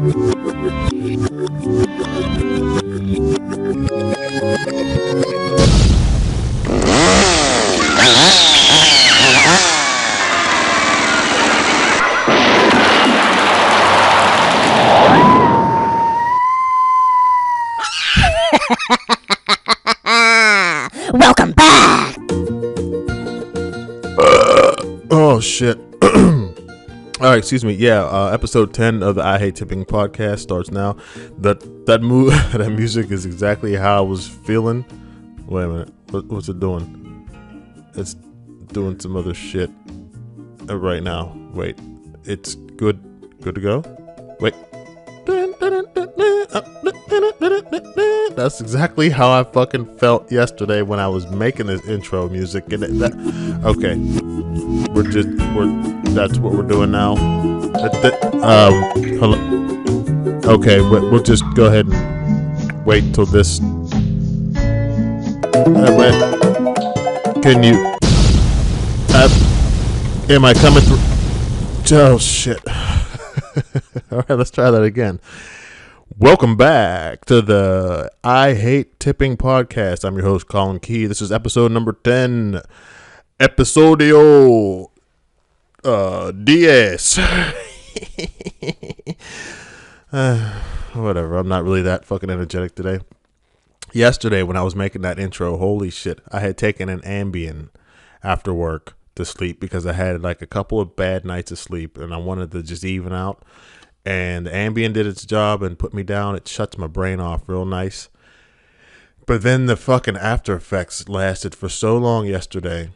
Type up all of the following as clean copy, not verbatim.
Welcome back. Oh shit. All right, excuse me. Yeah, episode 10 of the I Hate Tipping podcast starts now. That music is exactly how I was feeling. Wait a minute. What's it doing? It's doing some other shit right now. Wait. It's good to go? Wait. That's exactly how I fucking felt yesterday when I was making this intro music. And okay. That's what we're doing now. Hello. Okay, we'll just go ahead and wait till this. Can you? Am I coming through? Oh shit! All right, let's try that again. Welcome back to the I Hate Tipping podcast. I'm your host, Collin Key. This is episode number 10. Episodio DS. Whatever. I'm not really that fucking energetic today. Yesterday when I was making that intro, holy shit, I had taken an ambien after work to sleep because I had like a couple of bad nights of sleep and I wanted to just even out. And the ambien did its job and put me down. It shuts my brain off real nice. But then the fucking after effects lasted for so long yesterday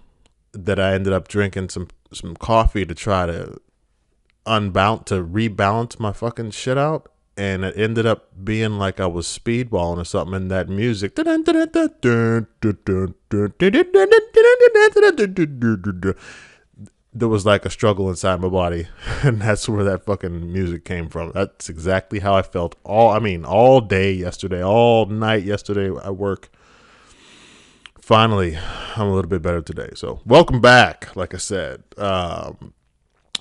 that I ended up drinking some coffee to try to rebalance my fucking shit out, and it ended up being like I was speedballing or something. And that music, there was like a struggle inside my body, and that's where that fucking music came from. That's exactly how I felt all day yesterday, all night yesterday at work. Finally, I'm a little bit better today. So welcome back. Like I said,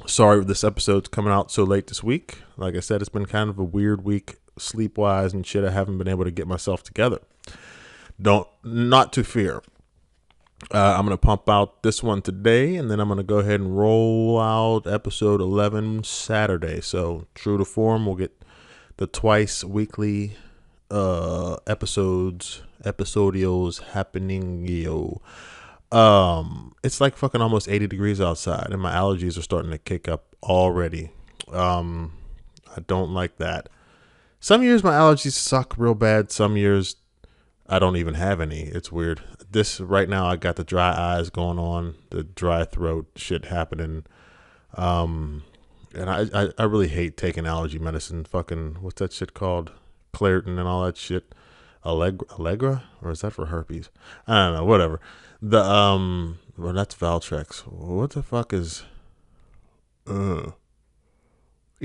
sorry this episode's coming out so late this week. Like I said, it's been kind of a weird week sleep wise and shit. I haven't been able to get myself together. Not to fear. I'm going to pump out this one today, and then I'm going to go ahead and roll out episode 11 Saturday. So true to form, we'll get the twice weekly episodios happening. It's like fucking almost 80 degrees outside and my allergies are starting to kick up already. I don't like that. Some years my allergies suck real bad. Some years I don't even have any. It's weird. This right now I got the dry eyes going on, the dry throat shit happening. And I really hate taking allergy medicine. Fucking what's that shit called? Claritin and all that shit. Allegra? Or is that for herpes? I don't know, whatever. Well, that's Valtrex. What the fuck is yeah,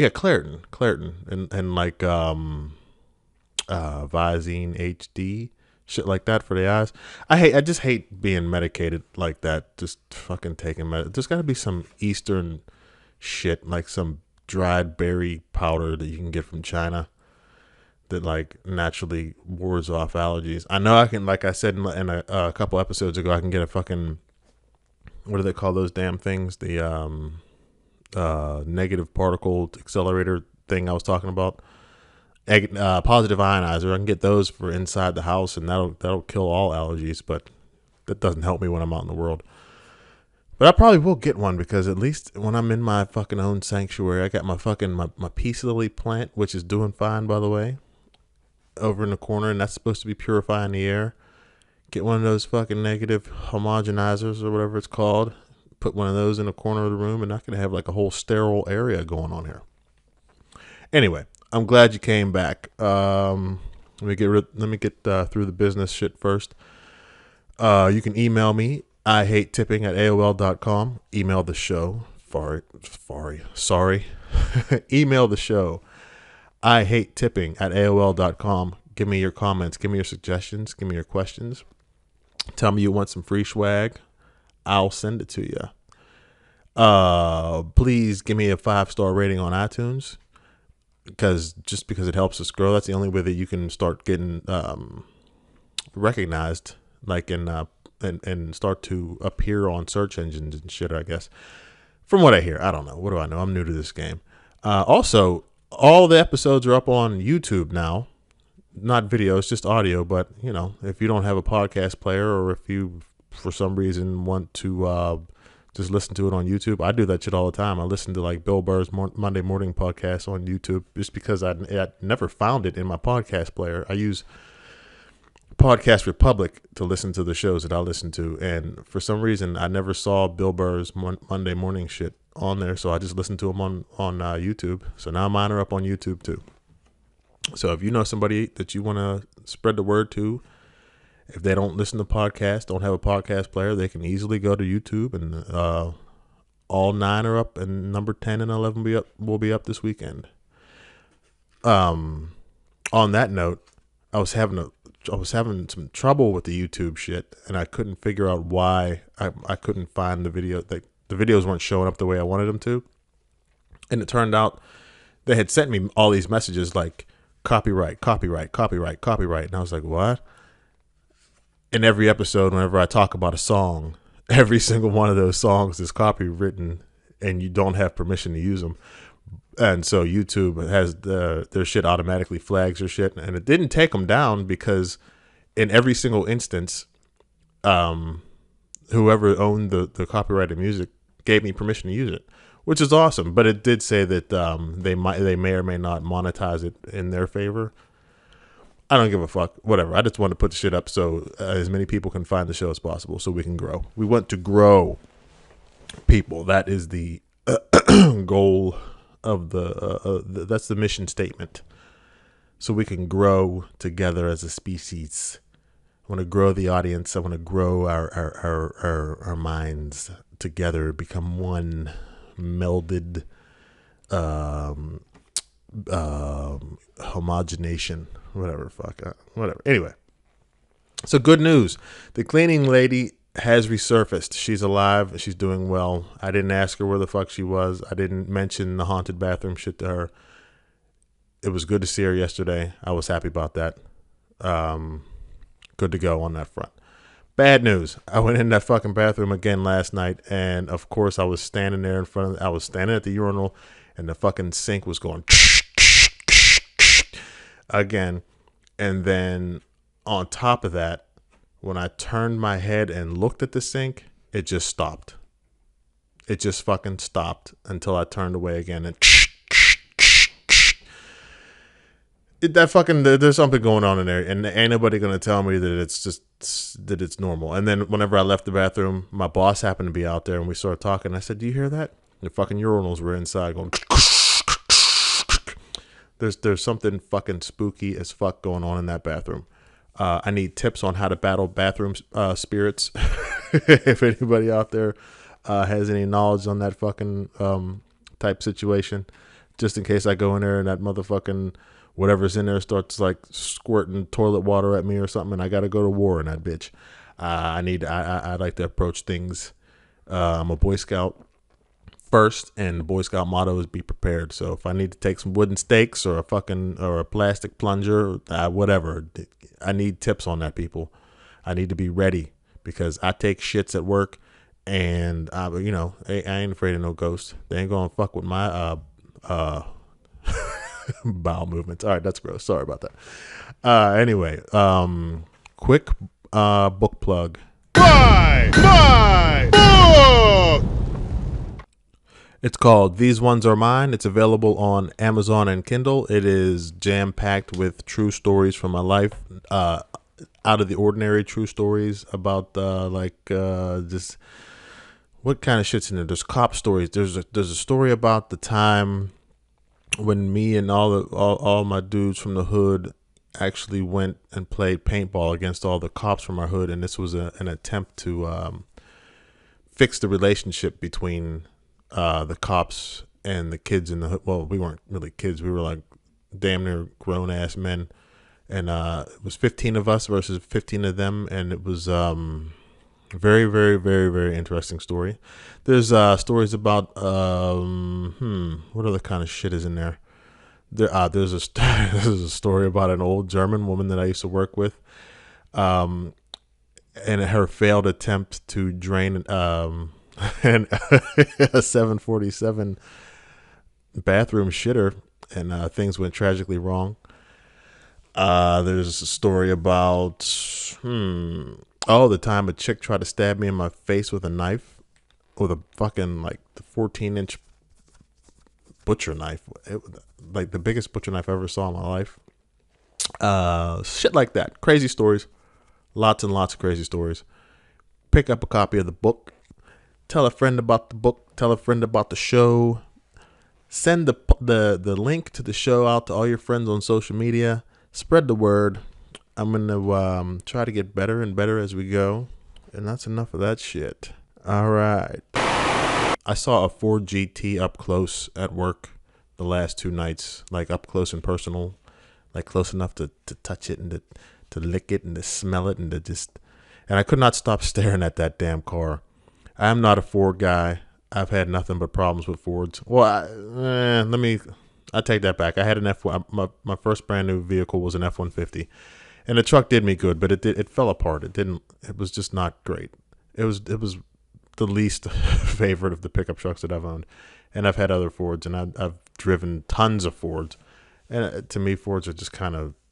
Claritin and like Visine HD, shit like that for the eyes. I just hate being medicated like that. Just fucking taking there's got to be some Eastern shit, like some dried berry powder that you can get from China that like naturally wards off allergies. I know I can, like I said in a couple episodes ago, I can get a fucking, what do they call those damn things? The negative particle accelerator thing I was talking about. Positive ionizer. I can get those for inside the house, and that'll kill all allergies, but that doesn't help me when I'm out in the world. But I probably will get one, because at least when I'm in my fucking own sanctuary, I got my fucking my peace lily plant, which is doing fine, by the way, over in the corner, and that's supposed to be purifying the air. Get one of those fucking negative homogenizers or whatever it's called. Put one of those in the corner of the room, and not gonna have like a whole sterile area going on here. Anyway, I'm glad you came back. Let me get through the business shit first. You can email me. I hate tipping at AOL.com. Email the show. Sorry. Email the show. I hate tipping at AOL.com. Give me your comments. Give me your suggestions. Give me your questions. Tell me you want some free swag. I'll send it to you. Please give me a 5-star rating on iTunes. because it helps us grow. That's the only way that you can start getting recognized, like and start to appear on search engines and shit, I guess. From what I hear, I don't know. What do I know? I'm new to this game. Also, all the episodes are up on YouTube now. Not video, it's just audio. But, if you don't have a podcast player, or if you, for some reason, want to just listen to it on YouTube, I do that shit all the time. I listen to, like, Bill Burr's Monday Morning Podcast on YouTube just because I never found it in my podcast player. I use Podcast Republic to listen to the shows that I listen to, and for some reason I never saw Bill Burr's Monday morning shit on there, so I just listened to him on YouTube. So now mine are up on YouTube too. So if you know somebody that you want to spread the word to, if they don't listen to podcasts, don't have a podcast player, they can easily go to YouTube, and all 9 are up, and number 10 and 11 will be up this weekend. On that note, I was having some trouble with the YouTube shit, and I couldn't figure out why I couldn't find the video. The videos weren't showing up the way I wanted them to. And it turned out they had sent me all these messages like copyright, copyright, copyright, copyright. And I was like, what? In every episode, whenever I talk about a song, every single one of those songs is copywritten, and you don't have permission to use them. And so YouTube has their shit automatically flags your shit. And it didn't take them down because in every single instance, whoever owned the copyrighted music gave me permission to use it, which is awesome. But it did say that they may or may not monetize it in their favor. I don't give a fuck. Whatever. I just want to put the shit up so as many people can find the show as possible so we can grow. We want to grow people. That is the goal of that's the mission statement, so we can grow together as a species. I want to grow the audience. I want to grow our minds together, become one melded homogenation, whatever. Anyway, so good news. The cleaning lady has resurfaced. She's alive. She's doing well. I didn't ask her where the fuck she was. I didn't mention the haunted bathroom shit to her. It was good to see her yesterday. I was happy about that. Good to go on that front. Bad news. I went in that fucking bathroom again last night, and of course I was standing there in front of, I was standing at the urinal, and the fucking sink was going again. And then on top of that, when I turned my head and looked at the sink, it just stopped. It just fucking stopped until I turned away again, and there's something going on in there, and ain't nobody gonna tell me that it's normal. And then whenever I left the bathroom, my boss happened to be out there, and we started talking. I said, "Do you hear that? The fucking urinals were inside going." There's something fucking spooky as fuck going on in that bathroom. I need tips on how to battle bathroom spirits. If anybody out there has any knowledge on that fucking type situation, just in case I go in there and that motherfucking whatever's in there starts like squirting toilet water at me or something, and I got to go to war in that bitch. I like to approach things. I'm a Boy Scout first, and the Boy Scout motto is be prepared. So if I need to take some wooden stakes or a plastic plunger, whatever, I need tips on that, people. I need to be ready because I take shits at work, and I ain't afraid of no ghosts. They ain't gonna fuck with my bowel movements. All right, that's gross. Sorry about that. Anyway, quick book plug. Buy my book. It's called These Ones Are Mine. It's available on Amazon and Kindle. It is jam-packed with true stories from my life, out of the ordinary true stories about just what kind of shit's in there. There's cop stories. There's a story about the time when me and all my dudes from the hood actually went and played paintball against all the cops from our hood, and this was an attempt to fix the relationship between the cops and the kids in the hood. Well, we weren't really kids. We were like damn near grown ass men, and it was 15 of us versus 15 of them, and it was very, very, very, very interesting story. There's stories about what other kind of shit is in there? There's a there's a story about an old German woman that I used to work with, um, and her failed attempt to drain and a 747 bathroom shitter, and things went tragically wrong. There's a story about the time a chick tried to stab me in my face with a knife, with a fucking like the 14-inch butcher knife, like the biggest butcher knife I ever saw in my life. Shit like that, crazy stories, lots and lots of crazy stories. Pick up a copy of the book. Tell a friend about the book. Tell a friend about the show. Send the link to the show out to all your friends on social media. Spread the word. I'm gonna try to get better and better as we go. And that's enough of that shit. All right. I saw a Ford GT up close at work the last 2 nights, like up close and personal, like close enough to touch it and to lick it and to smell it and to just. And I could not stop staring at that damn car. I am not a Ford guy. I've had nothing but problems with Fords. Well, I take that back. I had an F1. My first brand new vehicle was an F-150, and the truck did me good, but it fell apart. It was just not great. It was the least favorite of the pickup trucks that I've owned, and I've had other Fords, and I've driven tons of Fords, and to me, Fords are just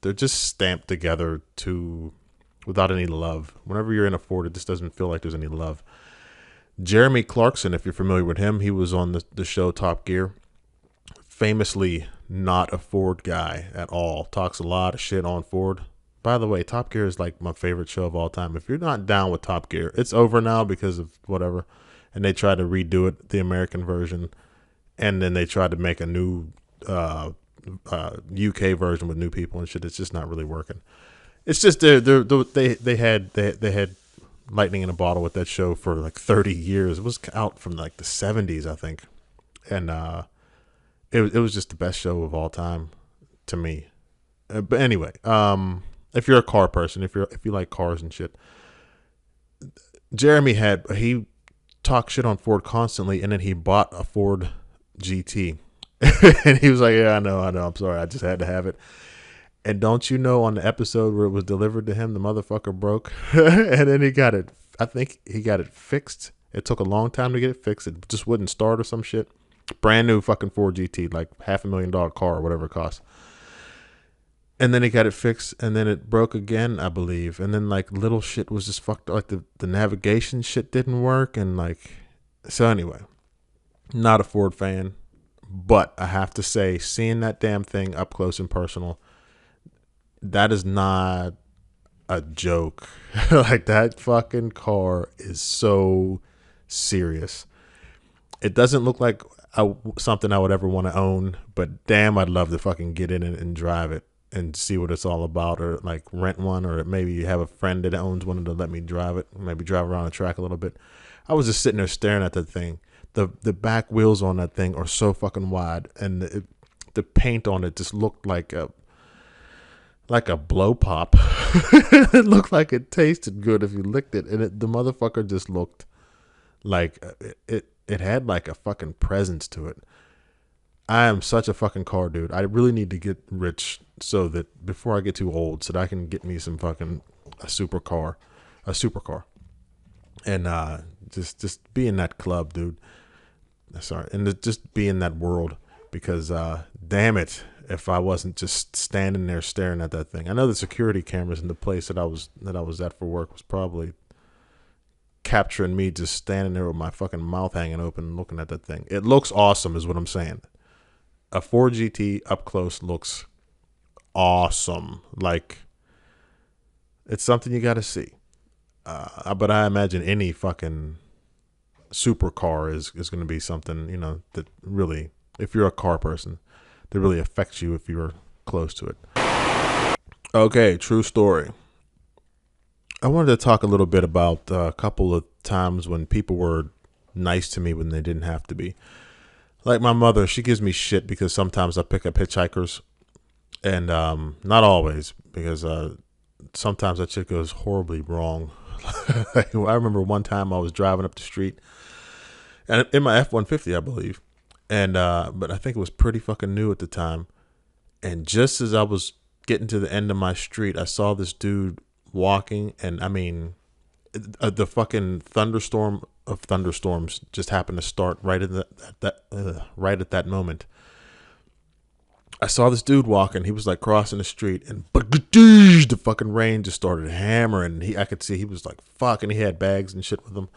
they're just stamped together without any love. Whenever you're in a Ford, it just doesn't feel like there's any love. Jeremy Clarkson, if you're familiar with him, he was on the show Top Gear. Famously not a Ford guy at all. Talks a lot of shit on Ford. By the way, Top Gear is like my favorite show of all time. If you're not down with Top Gear, it's over now because of whatever. And they tried to redo it, the American version. And then they tried to make a new UK version with new people and shit. It's just not really working. It's just they had lightning in a bottle with that show for like 30 years. It was out from like the 70s, I think. And it was just the best show of all time to me. But anyway, if you're a car person, if you like cars and shit, Jeremy he talked shit on Ford constantly, and then he bought a Ford GT. And he was like, yeah, I know, I'm sorry, I just had to have it. And don't you know, on the episode where it was delivered to him, the motherfucker broke. And then I think he got it fixed. It took a long time to get it fixed. It just wouldn't start or some shit. Brand new fucking Ford GT, like $500,000 car or whatever it costs. And then he got it fixed, and then it broke again, I believe. And then like little shit was just fucked up. Like the navigation shit didn't work. And like, so anyway, not a Ford fan. But I have to say, seeing that damn thing up close and personal, that is not a joke. Like, that fucking car is so serious. It doesn't look like something I would ever want to own, but damn, I'd love to fucking get in it and drive it and see what it's all about, or like rent one, or maybe have a friend that owns one to let me drive it, maybe drive around the track a little bit. I was just sitting there staring at that thing. The back wheels on that thing are so fucking wide, and the paint on it just looked like a blow pop. It looked like it tasted good if you licked it, and the motherfucker just looked like it had like a fucking presence to it. I am such a fucking car dude. I really need to get rich so that before I get too old, so that I can get me some fucking a supercar, and just be in that club, dude. Sorry, and just be in that world, because damn it, if I wasn't just standing there staring at that thing. I know the security cameras in the place that I was at for work was probably capturing me just standing there with my fucking mouth hanging open looking at that thing. It looks awesome is what I'm saying. A Ford GT up close looks awesome. Like, it's something you got to see. But I imagine any fucking supercar is going to be something, that really, if you're a car person, that really affects you if you're close to it. Okay, true story. I wanted to talk a little bit about a couple of times when people were nice to me when they didn't have to be. Like my mother, she gives me shit because sometimes I pick up hitchhikers, and not always, because sometimes that shit goes horribly wrong. I remember one time I was driving up the street, and in my F-150, I believe, and but I think it was pretty fucking new at the time, And just as I was getting to the end of my street, I saw this dude walking, and I mean, the fucking thunderstorm of thunderstorms just happened to start right in right at that moment. I saw this dude walking. He was like crossing the street, and the fucking rain just started hammering. I could see he was like fucking. He had bags and shit with him.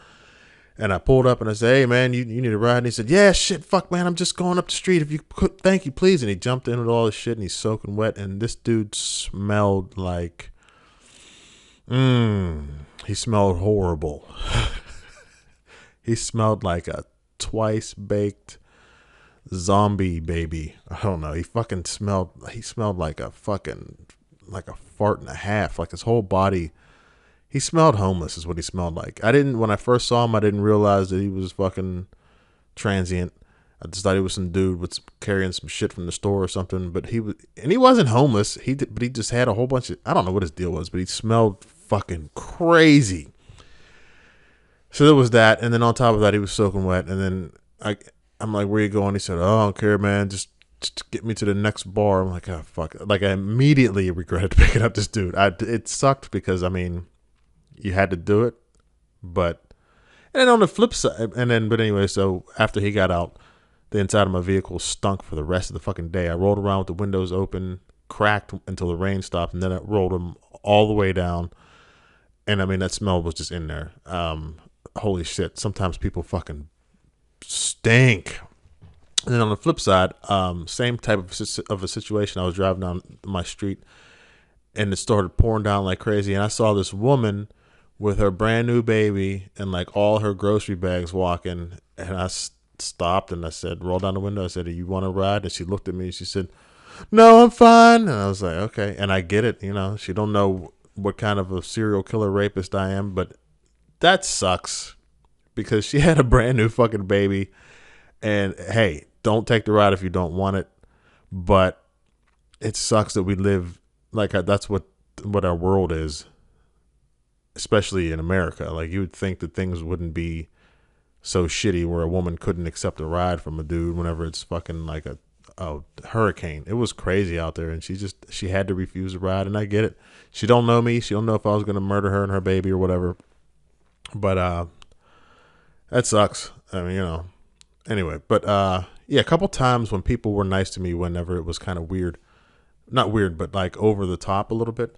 And I pulled up and I said, "Hey man, you need a ride?" And he said, "Yeah, shit, fuck man, I'm just going up the street. If you could, thank you, please." And he jumped in with all this shit, and he's soaking wet. And this dude smelled like, he smelled horrible. He smelled like a twice baked zombie baby. I don't know. He smelled like a fart and a half. Like his whole body. He smelled homeless is what he smelled like. When I first saw him, I didn't realize that he was fucking transient. I just thought he was some dude with carrying some shit from the store or something. But he wasn't homeless. But he just had a whole bunch of, I don't know what his deal was, but he smelled fucking crazy. So there was that. And then on top of that, he was soaking wet. And then I'm like, "Where you going?" He said, "Oh, I don't care, man. Just get me to the next bar." I'm like, "Oh, fuck." Like I immediately regretted picking up this dude. It sucked because, I mean, you had to do it, but and then on the flip side, but anyway, so after he got out, the inside of my vehicle stunk for the rest of the fucking day. I rolled around with the windows open, cracked until the rain stopped, and then I rolled them all the way down, and I mean that smell was just in there. Holy shit! Sometimes people fucking stink. And then on the flip side, same type of a situation. I was driving down my street, and it started pouring down like crazy, and I saw this woman with her brand new baby and like all her grocery bags walking. And I stopped and I said, roll down the window. I said, "Do you want to ride?" And she looked at me and she said, "No, I'm fine." And I was like, okay. And I get it. She don't know what kind of a serial killer rapist I am, but that sucks because she had a brand new fucking baby. And hey, don't take the ride if you don't want it. But it sucks that we live like that's what our world is. Especially in America. Like you would think that things wouldn't be so shitty where a woman couldn't accept a ride from a dude whenever it's fucking like a hurricane. It was crazy out there, and she had to refuse a ride, and I get it. She don't know me. She don't know if I was going to murder her and her baby or whatever. But that sucks. I mean, anyway, but yeah, a couple times when people were nice to me whenever it was kind of weird. Not weird, but like over the top a little bit.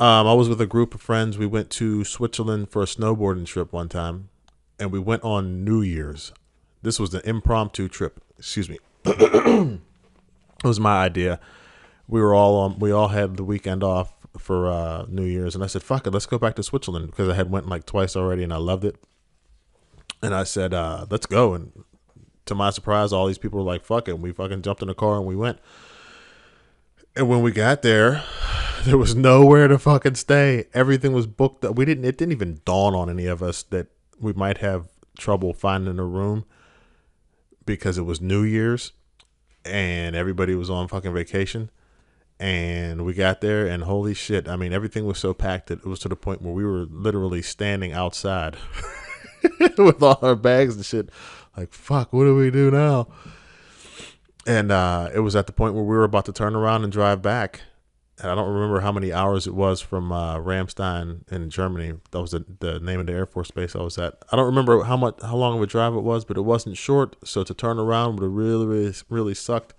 I was with a group of friends. We went to Switzerland for a snowboarding trip one time, and we went on New Year's. This was an impromptu trip. Excuse me. It was my idea. We all had the weekend off for New Year's, and I said, "Fuck it, let's go back to Switzerland," because I had went like twice already, and I loved it. And I said, "Let's go." And to my surprise, all these people were like, "Fuck it." We fucking jumped in the car and we went. And when we got there, there was nowhere to fucking stay. Everything was booked up. It didn't even dawn on any of us that we might have trouble finding a room because it was New Year's and everybody was on fucking vacation. And we got there and holy shit. I mean, everything was so packed that it was to the point where we were literally standing outside with all our bags and shit. Like, fuck, what do we do now? And it was at the point where we were about to turn around and drive back. And I don't remember how many hours it was from Ramstein in Germany. That was the name of the Air Force base I was at. I don't remember how long of a drive it was, but it wasn't short. So to turn around would have really, really, really sucked.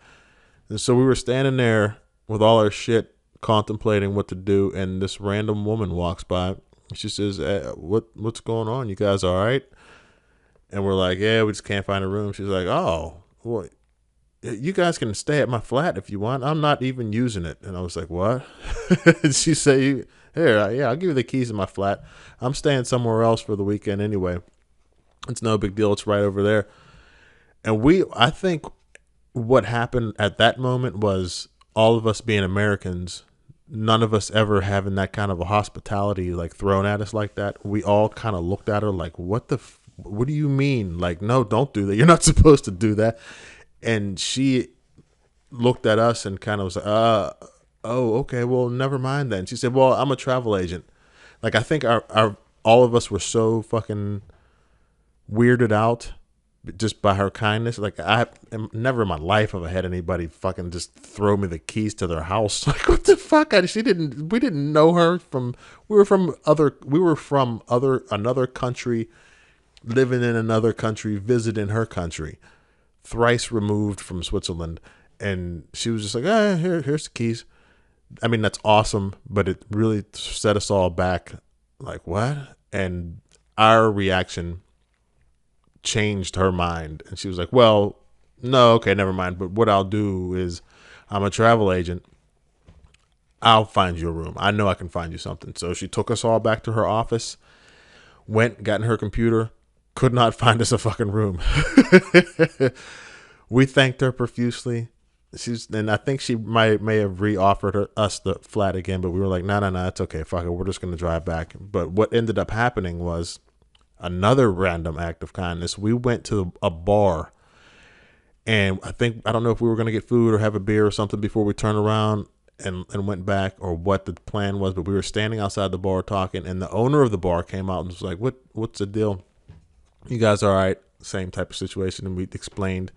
And so we were standing there with all our shit, contemplating what to do. And this random woman walks by. She says, "What's going on? You guys all right?" And we're like, "Yeah, we just can't find a room." She's like, "Oh, well, you guys can stay at my flat if you want. I'm not even using it." And I was like, "What?" And she said, "Here, yeah, I'll give you the keys to my flat. I'm staying somewhere else for the weekend anyway. It's no big deal. It's right over there." And I think what happened at that moment was all of us being Americans, none of us ever having that kind of a hospitality like thrown at us like that. We all kind of looked at her like, what do you mean? Like, no, don't do that. You're not supposed to do that. And she looked at us and kind of was like, "Oh, okay, well, never mind then." She said, "Well, I'm a travel agent." Like, I think our all of us were so fucking weirded out just by her kindness. Like I never in my life have I had anybody fucking just throw me the keys to their house. Like what the fuck? We didn't know her from. We were from another country, living in another country, visiting her country, thrice removed from Switzerland, and she was just like, here's the keys. I mean, that's awesome, but it really set us all back. Like what? And our reaction changed her mind, and she was like, well, no, okay, never mind, but what I'll do is I'm a travel agent, I'll find you a room, I know I can find you something. So she took us all back to her office, got in her computer, could not find us a fucking room. We thanked her profusely. And I think she may have re-offered us the flat again, but we were like, no, it's okay, fuck it, we're just gonna drive back. But what ended up happening was another random act of kindness. We went to a bar, and I don't know if we were going to get food or have a beer or something before we turned around and went back, or what the plan was, but we were standing outside the bar talking, and the owner of the bar came out and was like, what's the deal? You guys all right? Same type of situation. And we explained,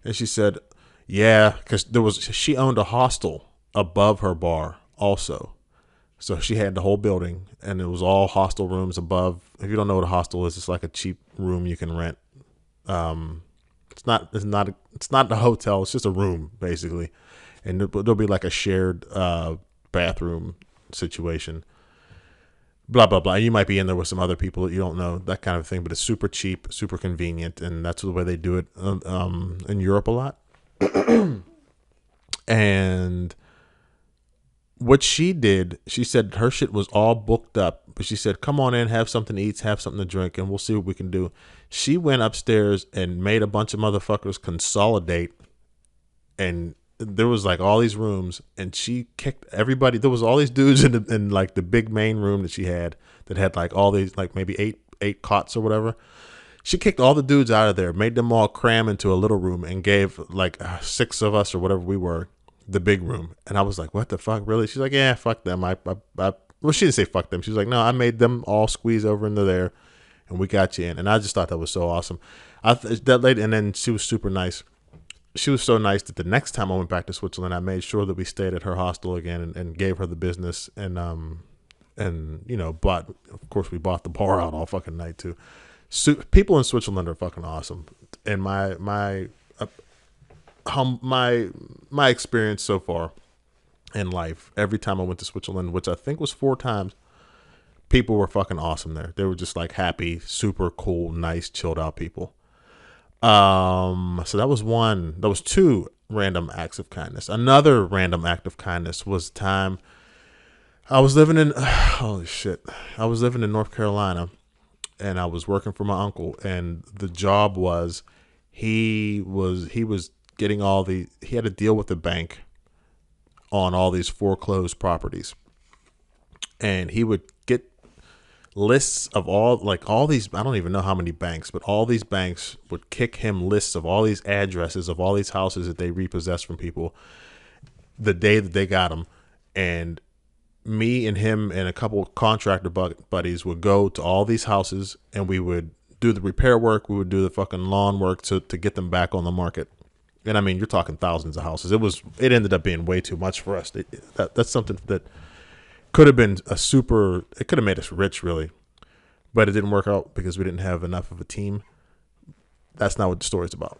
and she said, yeah, because she owned a hostel above her bar also. So she had the whole building, and it was all hostel rooms above. If you don't know what a hostel is, it's like a cheap room you can rent. It's not a hotel. It's just a room basically, and there'll be like a shared bathroom situation. Blah blah blah. You might be in there with some other people that you don't know, that kind of thing. But it's super cheap, super convenient, and that's the way they do it in Europe a lot. And what she did, she said her shit was all booked up, but she said, come on in, have something to eat, have something to drink, and we'll see what we can do. She went upstairs and made a bunch of motherfuckers consolidate, and there was like all these rooms, and she kicked everybody. There was all these dudes in like the big main room that she had that had like all these, like maybe eight cots or whatever. She kicked all the dudes out of there, made them all cram into a little room, and gave like 6 of us or whatever we were the big room. And I was like, what the fuck, really? She's like, yeah, fuck them. Well, she didn't say fuck them. She was like, no, I made them all squeeze over into there, and we got you in. And I just thought that was so awesome. That lady, and then she was super nice. She was so nice that the next time I went back to Switzerland, I made sure that we stayed at her hostel again, and gave her the business, and bought, of course, we bought the bar out all fucking night too. People in Switzerland are fucking awesome. And my experience so far in life, every time I went to Switzerland, which I think was 4 times, people were fucking awesome there. They were just like happy, super cool, nice, chilled out people. So that was 2 random acts of kindness. Another random act of kindness was time I was living in North Carolina, and I was working for my uncle, and the job was he was getting he had to deal with the bank on all these foreclosed properties, and he would get lists of all these, I don't even know how many banks, but all these banks would kick him lists of all these addresses of all these houses that they repossessed from people the day that they got them. And me and him and a couple of contractor buddies would go to all these houses, and we would do the repair work. We would do the fucking lawn work to get them back on the market. And I mean, you're talking thousands of houses. It ended up being way too much for us. That's something that could have been it could have made us rich, really, but it didn't work out because we didn't have enough of a team. That's not what the story's about.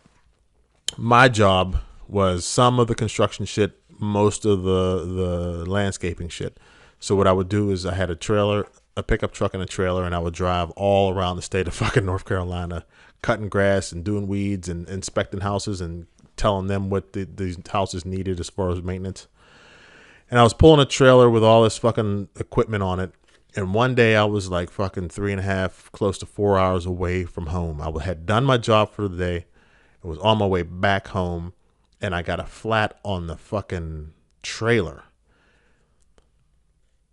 My job was some of the construction shit, most of the landscaping shit. So what I would do is I had a pickup truck and a trailer, and I would drive all around the state of fucking North Carolina, cutting grass and doing weeds and inspecting houses and telling them what these houses needed as far as maintenance. And I was pulling a trailer with all this fucking equipment on it. And one day I was like fucking 3.5, close to 4 hours away from home. I had done my job for the day. I was on my way back home, and I got a flat on the fucking trailer.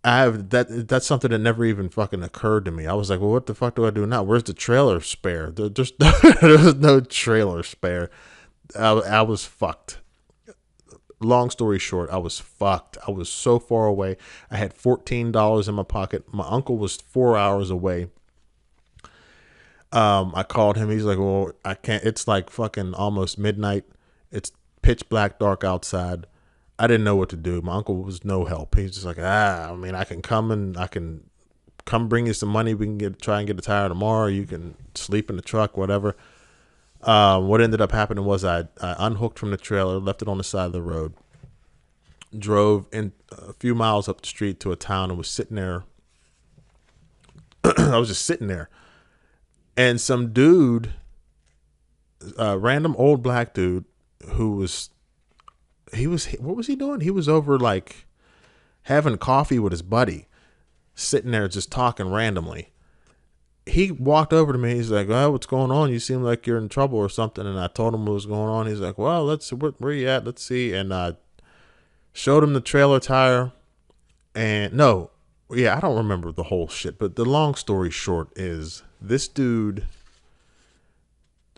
That's something that never even fucking occurred to me. I was like, well, what the fuck do I do now? Where's the trailer spare? There's no trailer spare. I was fucked. Long story short, I was fucked. I was so far away. I had $14 in my pocket. My uncle was 4 hours away. I called him. He's like, well, I can't. It's like fucking almost midnight. It's pitch black, dark outside. I didn't know what to do. My uncle was no help. He's just like, I mean, I can come and I can come bring you some money. We can try and get a tire tomorrow. You can sleep in the truck, whatever. What ended up happening was I unhooked from the trailer, left it on the side of the road, drove in a few miles up the street to a town and was sitting there. I was just sitting there. And some dude, random old black dude who what was he doing? He was over like having coffee with his buddy, sitting there just talking randomly. He walked over to me. He's like, "Oh, what's going on? You seem like you're in trouble or something." And I told him what was going on. He's like, "Well, where you at? Let's see." And I showed him the trailer tire. And no, yeah, I don't remember the whole shit. But the long story short is this dude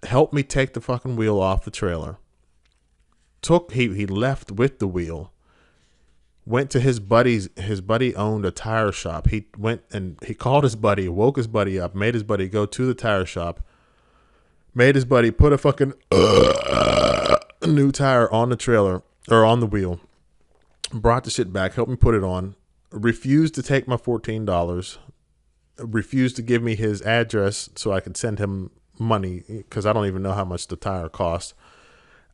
helped me take the fucking wheel off the trailer. He left with the wheel. Went to his buddy owned a tire shop. He went and he called his buddy, woke his buddy up, made his buddy go to the tire shop, made his buddy put a fucking new tire on the trailer or on the wheel, brought the shit back, helped me put it on, refused to take my $14, refused to give me his address so I could send him money because I don't even know how much the tire cost.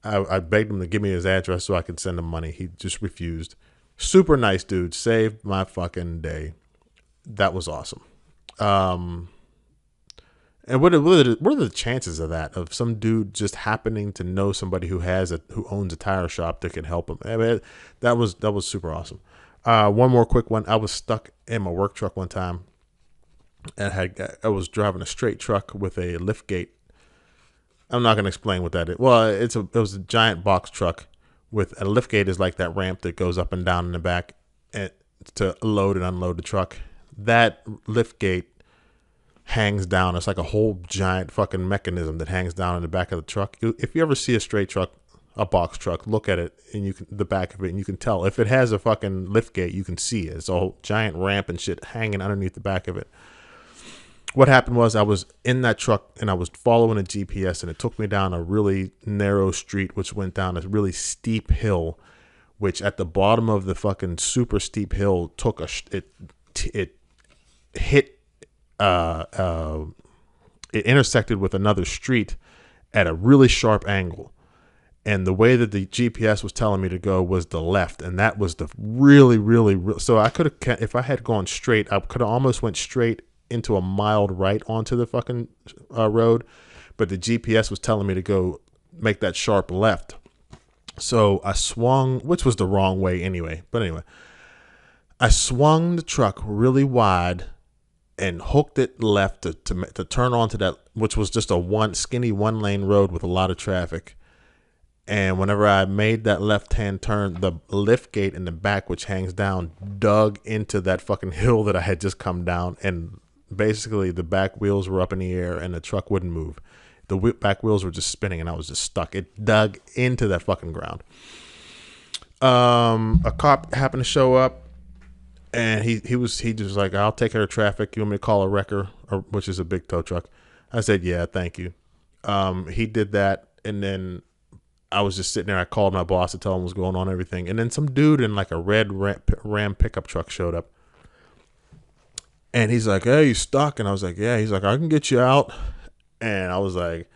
I begged him to give me his address so I could send him money. He just refused. Super nice dude. Saved my fucking day. That was awesome. And what are the chances of that? Of some dude just happening to know somebody who owns a tire shop that can help him? I mean, that was super awesome. One more quick one. I was stuck in my work truck one time, and I was driving a straight truck with a lift gate. I'm not gonna explain what that is. Well, it was a giant box truck with a lift gate is like that ramp that goes up and down in the back to load and unload the truck. That lift gate hangs down. It's like a whole giant fucking mechanism that hangs down in the back of the truck. If you ever see a straight truck, a box truck, look at it and the back of it, and you can tell if it has a fucking lift gate. You can see it. It's a whole giant ramp and shit hanging underneath the back of it. What happened was I was in that truck and I was following a GPS, and it took me down a really narrow street, which went down a really steep hill, which at the bottom of the fucking super steep hill it hit it intersected with another street at a really sharp angle. And the way that the GPS was telling me to go was the left, and that was the really. So I could have, if I had gone straight, I could have almost went straight into a mild right onto the fucking road, but the GPS was telling me to go make that sharp left. So I swung, which was the wrong way anyway. But anyway, I swung the truck really wide and hooked it left to turn onto that, which was just a skinny one lane road with a lot of traffic. And whenever I made that left-hand turn, the lift gate in the back, which hangs down, dug into that fucking hill that I had just come down. And basically the back wheels were up in the air and the truck wouldn't move. The back wheels were just spinning and I was just stuck. It dug into that fucking ground. A cop happened to show up, and he just like, "I'll take care of traffic. You want me to call a wrecker," which is a big tow truck? I said, "Yeah, thank you." He did that, and then I was just sitting there. I called my boss to tell him what was going on, and everything. And then some dude in like a red Ram pickup truck showed up. And he's like, "Hey, you stuck?" And I was like, "Yeah." He's like, "I can get you out." And I was like,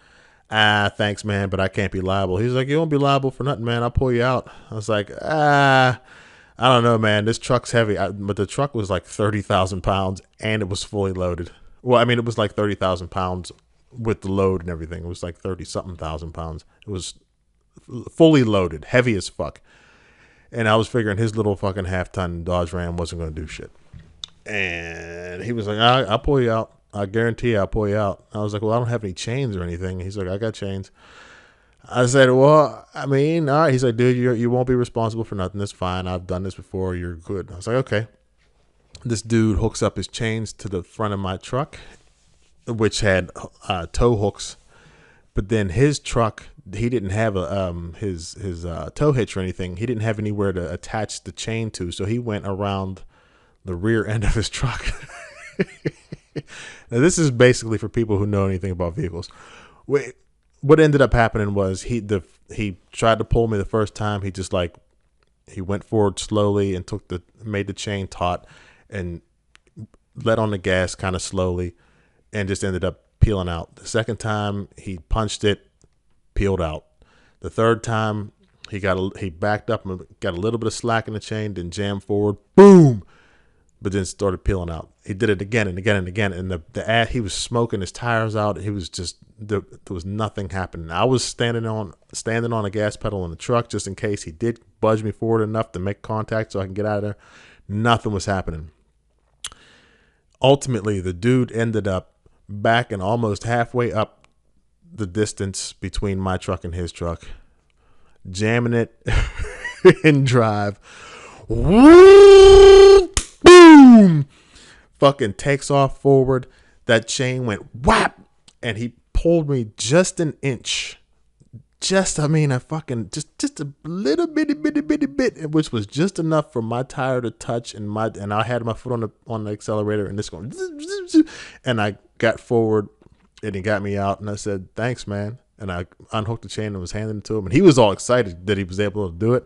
"Thanks, man, but I can't be liable." He's like, "You won't be liable for nothing, man. I'll pull you out." I was like, I don't know, man. This truck's heavy." But the truck was like 30,000 pounds and it was fully loaded. Well, I mean, it was like 30,000 pounds with the load and everything. It was like 30-something thousand pounds. It was fully loaded, heavy as fuck. And I was figuring his little fucking half-ton Dodge Ram wasn't going to do shit. And he was like, "I'll pull you out. I guarantee I'll pull you out." I was like, "Well, I don't have any chains or anything." He's like, "I got chains." I said, "Well, I mean, all right." He's like, "Dude, you won't be responsible for nothing. It's fine. I've done this before. You're good." I was like, "Okay." This dude hooks up his chains to the front of my truck, which had tow hooks. But then his truck, he didn't have his tow hitch or anything. He didn't have anywhere to attach the chain to, so he went around the rear end of his truck. Now, this is basically for people who know anything about vehicles. Wait, what ended up happening was he tried to pull me the first time. He just like he went forward slowly and made the chain taut and let on the gas kind of slowly and just ended up peeling out. The second time he punched it, peeled out. The third time he backed up and got a little bit of slack in the chain, then jammed forward, boom, but then started peeling out. He did it again and again and again, and he was smoking his tires out. He was just there was nothing happening. I was standing on a gas pedal in the truck just in case he did budge me forward enough to make contact so I can get out of there. Nothing was happening. Ultimately, the dude ended up backing almost halfway up the distance between my truck and his truck, jamming it in drive. Boom! Fucking takes off forward. That chain went whap, and he pulled me just an inch. Just a little bitty bit, which was just enough for my tire to touch, and I had my foot on the accelerator, and this going, and I got forward, and he got me out, and I said, "Thanks, man." And I unhooked the chain and was handing it to him, and he was all excited that he was able to do it.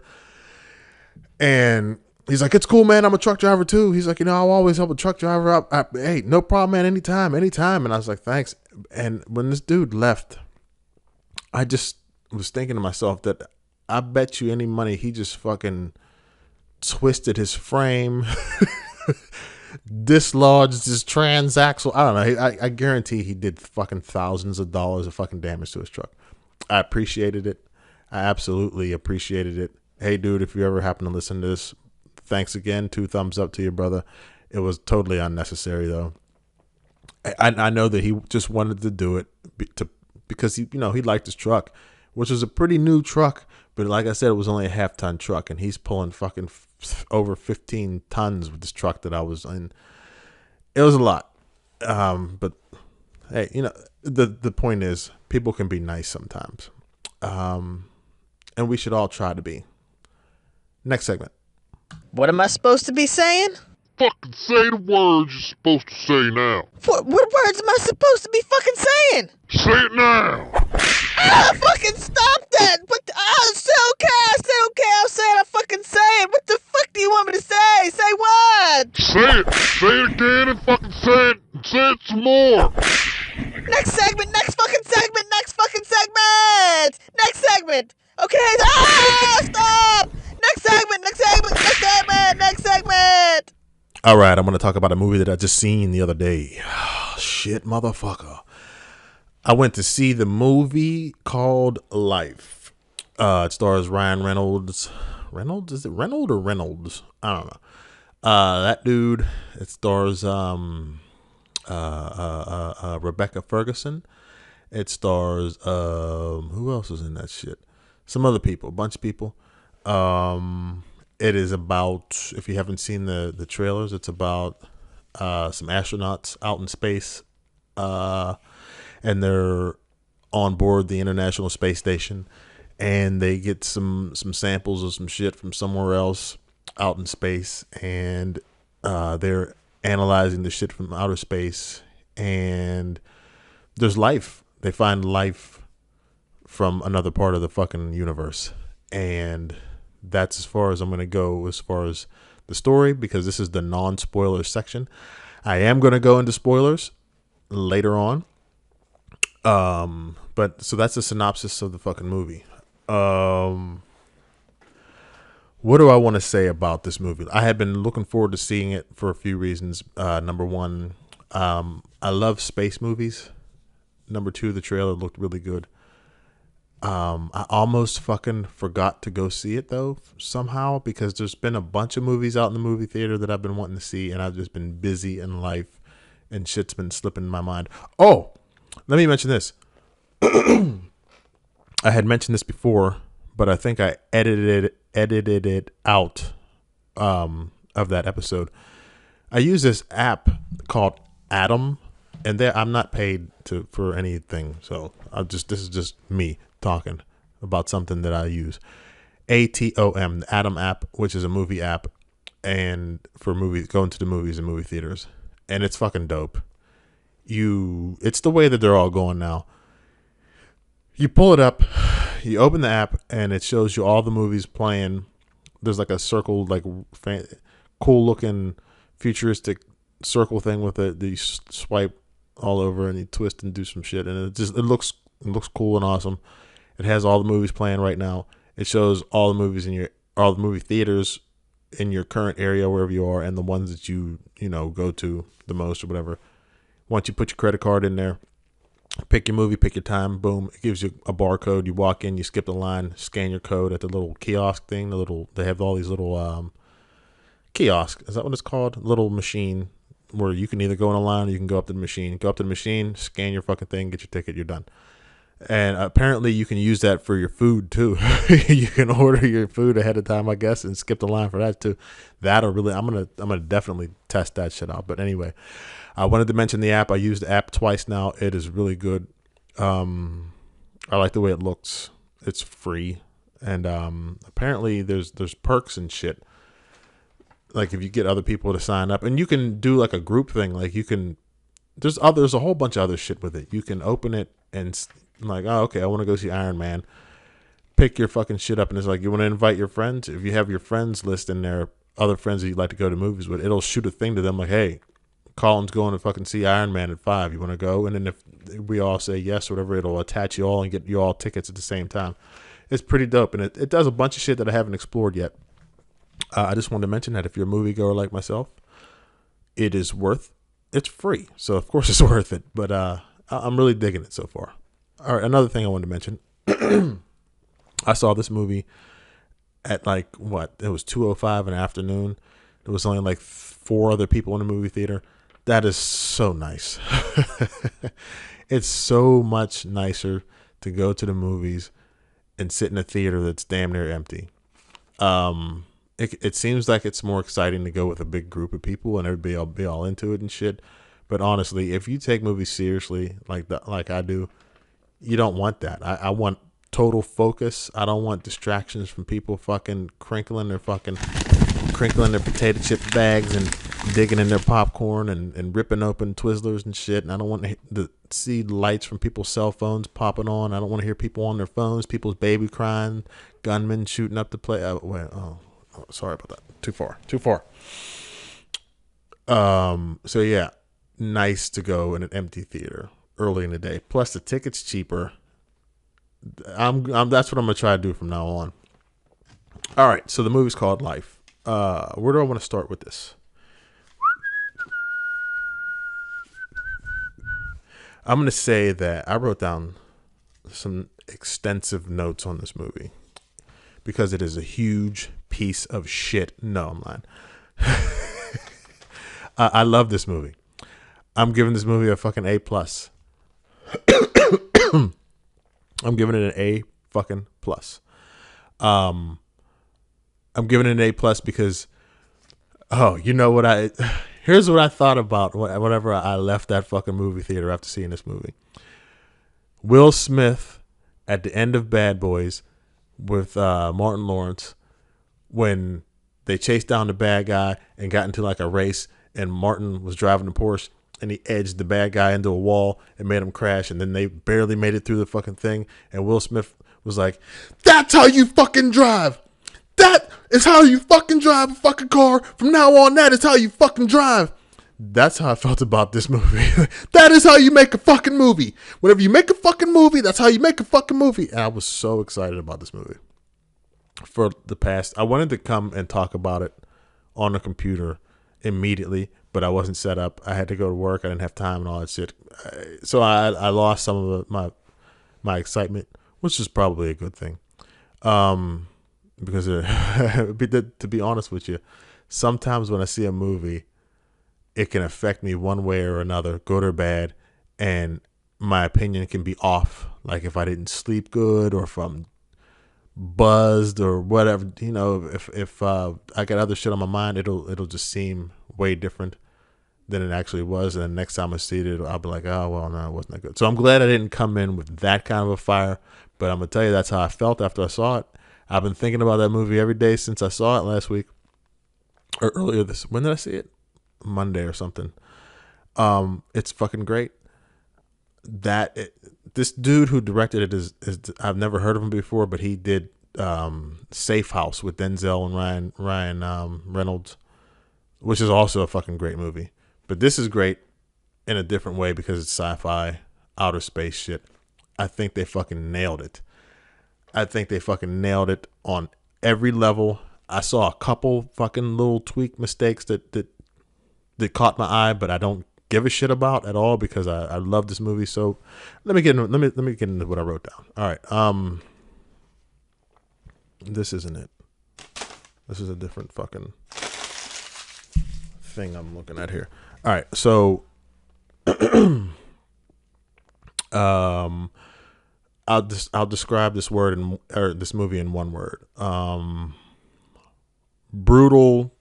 And he's like, "It's cool, man. I'm a truck driver too." He's like, "I'll always help a truck driver out. Hey, no problem, man. Anytime." And I was like, "Thanks." And when this dude left, I just was thinking to myself that I bet you any money he just fucking twisted his frame, dislodged his transaxle. I don't know. I guarantee he did fucking thousands of dollars of fucking damage to his truck. I appreciated it. I absolutely appreciated it. Hey, dude, if you ever happen to listen to this, thanks again. 2 thumbs up to your brother. It was totally unnecessary, though. I know that he just wanted to do it because he liked his truck, which was a pretty new truck. But like I said, it was only a half-ton truck, and he's pulling fucking over 15 tons with this truck that I was in. It was a lot. But hey, the point is, people can be nice sometimes. And we should all try to be. Next segment. What am I supposed to be saying? Fucking say the words you're supposed to say now. What words am I supposed to be fucking saying? Say it now. Fucking stop that! But I said okay, I'll say it, I'll fucking say it. What the fuck do you want me to say? Say what? Say it. Say it again and fucking say it. Say it some more. Next segment, next fucking segment, next fucking segment! Next segment! Okay, stop! Next segment! All right, I'm going to talk about a movie that I just seen the other day. Oh, shit, motherfucker. I went to see the movie called Life. It stars Ryan Reynolds. Reynolds? Is it Reynolds or Reynolds? I don't know. That dude. It stars Rebecca Ferguson. It stars who else is in that shit? Some other people, a bunch of people. It is about, if you haven't seen the trailers, it's about some astronauts out in space, and they're on board the International Space Station, and they get some samples of some shit from somewhere else out in space, and they're analyzing the shit from outer space, and there's life. They find life from another part of the fucking universe, and that's as far as I'm going to go as far as the story, because this is the non-spoiler section. I am going to go into spoilers later on. But so that's the synopsis of the fucking movie. What do I want to say about this movie? I had been looking forward to seeing it for a few reasons. Number one, I love space movies. Number two, the trailer looked really good. I almost fucking forgot to go see it though somehow, because there's been a bunch of movies out in the movie theater that I've been wanting to see, and I've just been busy in life, and shit's been slipping in my mind. Oh, let me mention this. I had mentioned this before, but I think I edited it out of that episode. I use this app called Atom, and I'm not paid for anything, so this is just me talking about something that I use. ATOM, the Atom app, which is a movie app, and for movies, going to the movies and movie theaters, and it's fucking dope. it's the way that they're all going now. You pull it up, you open the app, and it shows you all the movies playing. There's like a circle, like cool looking futuristic circle thing with it that you swipe all over and you twist and do some shit, and it looks cool and awesome. It has all the movies playing right now. It shows all the movies all the movie theaters in your current area, wherever you are, and the ones that you go to the most or whatever. Once you put your credit card in there, pick your movie, pick your time, boom, it gives you a barcode. You walk in, you skip the line, scan your code at the little kiosk thing. They have all these little kiosk. Is that what it's called? Little machine where you can either go in a line or you can go up to the machine. Go up to the machine, scan your fucking thing, get your ticket, you're done. And apparently you can use that for your food too. You can order your food ahead of time, I guess, and skip the line for that too. I'm gonna definitely test that shit out. But anyway, I wanted to mention the app. I used the app twice now. It is really good. I like the way it looks. It's free, and apparently there's perks and shit. Like if you get other people to sign up, and you can do like a group thing. Like there's a whole bunch of other shit with it. You can open it and like, oh, okay, I want to go see Iron Man. Pick your fucking shit up, and it's like, you want to invite your friends? If you have your friends list in there, other friends that you'd like to go to movies with, it'll shoot a thing to them like, hey, Collin's going to fucking see Iron Man at 5. You want to go? And then if we all say yes or whatever, it'll attach you all and get you all tickets at the same time. It's pretty dope, and it does a bunch of shit that I haven't explored yet. I just wanted to mention that if you're a moviegoer like myself, it's free. So, of course, it's worth it. But I'm really digging it so far. All right, another thing I wanted to mention. I saw this movie at it was 2:05 in the afternoon. There was only like 4 other people in the movie theater. That is so nice. It's so much nicer to go to the movies and sit in a theater that's damn near empty. It seems like it's more exciting to go with a big group of people and everybody will be all into it and shit. But honestly, if you take movies seriously like I do, you don't want that. I want total focus. I don't want distractions from people fucking crinkling their potato chip bags and digging in their popcorn and ripping open Twizzlers and shit. And I don't want to see lights from people's cell phones popping on. I don't want to hear people on their phones, people's baby crying, gunmen shooting up the place. Sorry about that. Too far. So yeah, nice to go in an empty theater early in the day. Plus the ticket's cheaper. That's what I'm gonna try to do from now on. All right, so the movie's called Life. Where do I want to start with this? I'm gonna say that I wrote down some extensive notes on this movie because it is a huge piece of shit. No, I'm lying. I love this movie. I'm giving this movie a fucking A+. I'm giving it an A fucking plus. I'm giving it an A+ because, here's what I thought about whenever I left that fucking movie theater after seeing this movie. Will Smith at the end of Bad Boys with Martin Lawrence, when they chased down the bad guy and got into like a race, and Martin was driving the Porsche and he edged the bad guy into a wall and made him crash, and then they barely made it through the fucking thing, and Will Smith was like, "That's how you fucking drive. That is how you fucking drive a fucking car. From now on, that is how you fucking drive." That's how I felt about this movie. That is how you make a fucking movie. Whenever you make a fucking movie, that's how you make a fucking movie. And I was so excited about this movie. I wanted to come and talk about it on the computer immediately, but I wasn't set up. I had to go to work. I didn't have time and all that shit. So I lost some of my excitement, which is probably a good thing. Because to be honest with you, sometimes when I see a movie, it can affect me one way or another, good or bad, and my opinion can be off. Like if I didn't sleep good, or if I'm buzzed or whatever, if I got other shit on my mind, it'll just seem way different than it actually was. And the next time I see it, I'll be like, oh well, no, it wasn't that good. So I'm glad I didn't come in with that kind of a fire. But I'm gonna tell you, that's how I felt after I saw it. I've been thinking about that movie every day since I saw it last week or earlier when did I see it? Monday or something. It's fucking great. This dude who directed it is I've never heard of him before, but he did Safe House with Denzel and Ryan Reynolds, which is also a fucking great movie. But this is great in a different way because it's sci-fi, outer space shit. I think they fucking nailed it. I think they fucking nailed it on every level. I saw a couple fucking little tweak mistakes that caught my eye, but I don't give a shit about at all because I love this movie. So let me get into what I wrote down. All right. This isn't it. This is a different fucking thing I'm looking at here. All right. So I'll describe this this movie in one word. Brutal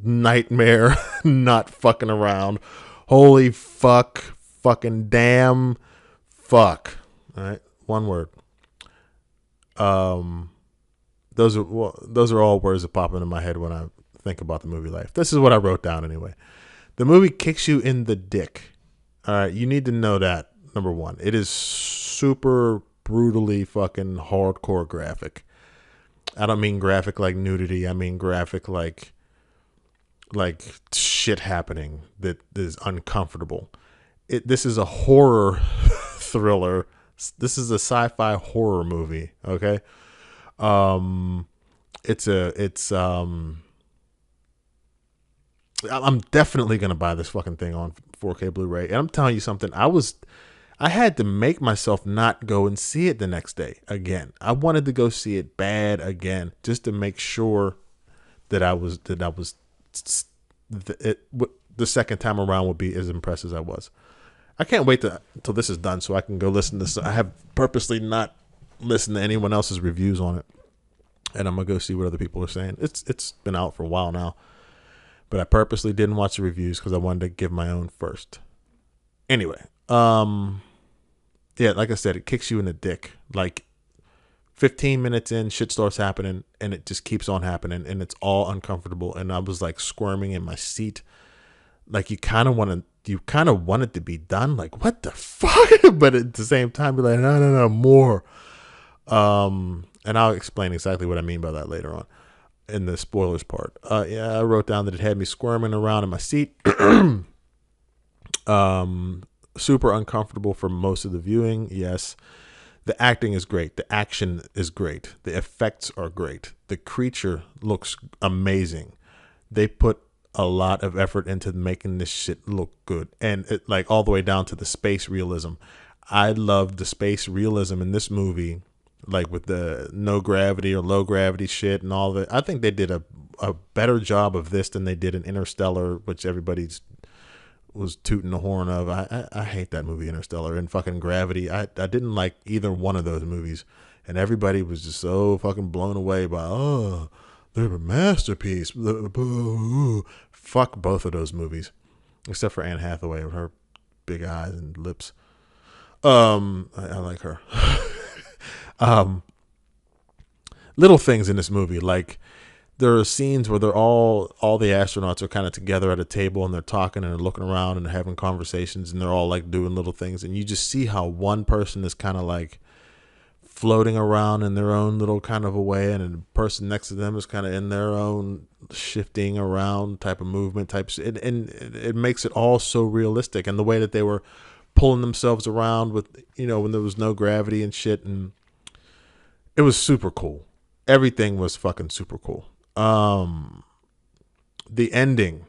nightmare, not fucking around. Holy fuck, fucking damn, fuck. All right, one word. Those are all words that pop into my head when I think about the movie Life. This is what I wrote down anyway. The movie kicks you in the dick. All right, you need to know that. Number one, it is super brutally fucking hardcore graphic. I don't mean graphic like nudity. I mean graphic like shit happening that is uncomfortable. This is a horror thriller. This is a sci-fi horror movie. Okay. I'm definitely gonna buy this fucking thing on 4K Blu-ray. And I'm telling you something. I had to make myself not go and see it the next day again. I wanted to go see it bad again just to make sure that the second time around would be as impressed as I was. I can't wait until this is done so I can go listen to this. I have purposely not listened to anyone else's reviews on it, and I'm gonna go see what other people are saying. It's been out for a while now, but I purposely didn't watch the reviews because I wanted to give my own first. Anyway, yeah, like I said, it kicks you in the dick. Like 15 minutes in, shit starts happening, and it just keeps on happening, and it's all uncomfortable. And I was like squirming in my seat, like you kind of want it to be done. Like what the fuck? But at the same time, you're like, no, more. And I'll explain exactly what I mean by that later on in the spoilers part. Yeah, I wrote down that it had me squirming around in my seat. Super uncomfortable for most of the viewing. Yes. The acting is great. The action is great. The effects are great. The creature looks amazing. They put a lot of effort into making this shit look good. And it, like all the way down to the space realism. I love the space realism in this movie, like with the no gravity or low gravity shit and all that. I think they did a better job of this than they did in Interstellar, which everybody's was tooting the horn of. I hate that movie Interstellar and fucking Gravity. I didn't like either one of those movies, and everybody was just so fucking blown away by they're a masterpiece. Fuck both of those movies, except for Anne Hathaway with her big eyes and lips. I like her. Little things in this movie, like there are scenes where they're all the astronauts are kind of together at a table and they're talking and they're looking around and they're having conversations and they're all like doing little things, and you just see how one person is kind of like floating around in their own little kind of a way, and the person next to them is kind of in their own shifting around type of movement type, and it makes it all so realistic. And the way that they were pulling themselves around with, you know, when there was no gravity and shit, and it was super cool. Everything was fucking super cool. The ending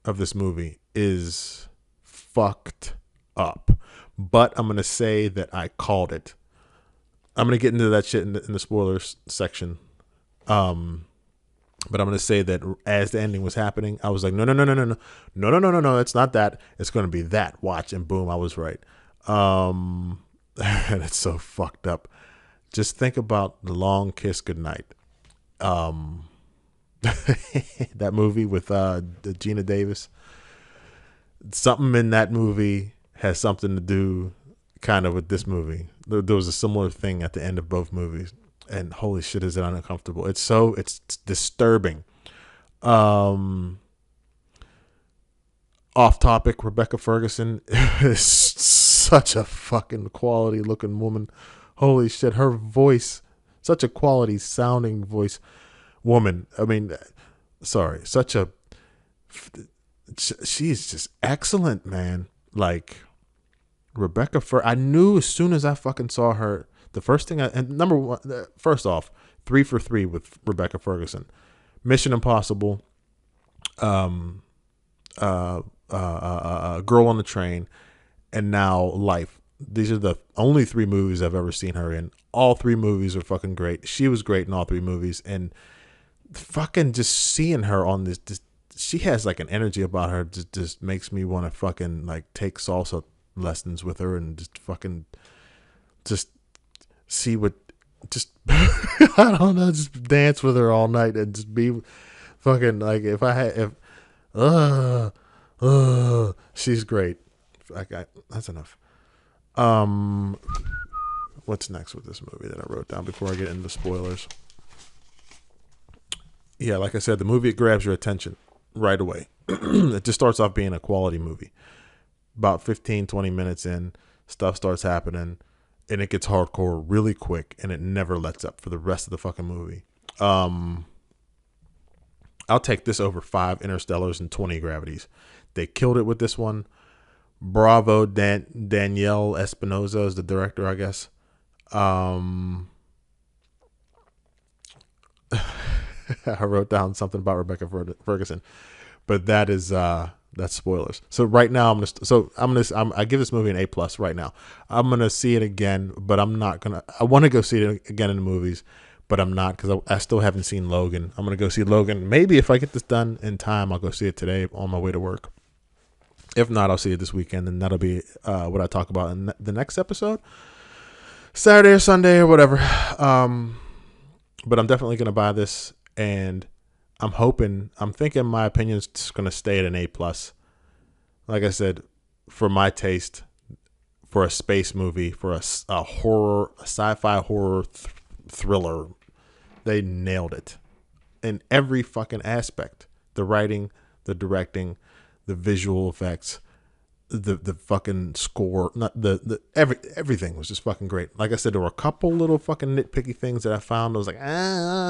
of this movie is fucked up, but I'm going to say that I called it. I'm going to get into that shit in the spoilers section. But I'm going to say that as the ending was happening, I was like, no, it's not that. It's going to be that. Watch. And boom, I was right. And it's so fucked up. Just think about The Long Kiss Goodnight. That movie with Gina Davis. Something in that movie has something to do kind of with this movie. There was a similar thing at the end of both movies, and holy shit, is it uncomfortable. It's disturbing. All off topic, Rebecca Ferguson is such a fucking quality looking woman. Holy shit, her voice, such a quality sounding voice woman. I mean, sorry, she's just excellent, man. Like Rebecca I knew as soon as I fucking saw her, the first thing and number one, first off, 3 for 3 with Rebecca Ferguson. Mission Impossible, Girl on the Train, and now Life. These are the only 3 movies I've ever seen her in. All 3 movies are fucking great. She was great in all 3 movies, and fucking just seeing her on this, she has like an energy about her just makes me want to fucking like take salsa lessons with her and just fucking just see what just I don't know, just dance with her all night and just be fucking like she's great. That's enough. What's next with this movie that I wrote down before I get into spoilers? Yeah, like I said, the movie, it grabs your attention right away. It just starts off being a quality movie. About 15, 20 minutes in, stuff starts happening, and it gets hardcore really quick, and it never lets up for the rest of the fucking movie. I'll take this over 5 Interstellars and 20 Gravities. They killed it with this one. Bravo, Danielle Espinosa is the director, I guess. I wrote down something about Rebecca Ferguson, but that's spoilers. So right now I give this movie an A+ right now. I'm gonna see it again, but I want to go see it again in the movies, but I'm not, because I still haven't seen Logan. I'm gonna go see Logan. Maybe if I get this done in time, I'll go see it today on my way to work. If not, I'll see it this weekend, and that'll be what I talk about in the next episode, Saturday or Sunday or whatever. But I'm definitely gonna buy this. And I'm thinking my opinion is just going to stay at an A+. Like I said, for my taste, for a space movie, for a horror, a sci-fi horror thriller, they nailed it in every fucking aspect. The writing, the directing, the visual effects, the fucking score, everything was just fucking great. Like I said, there were a couple little fucking nitpicky things that I found. I was like,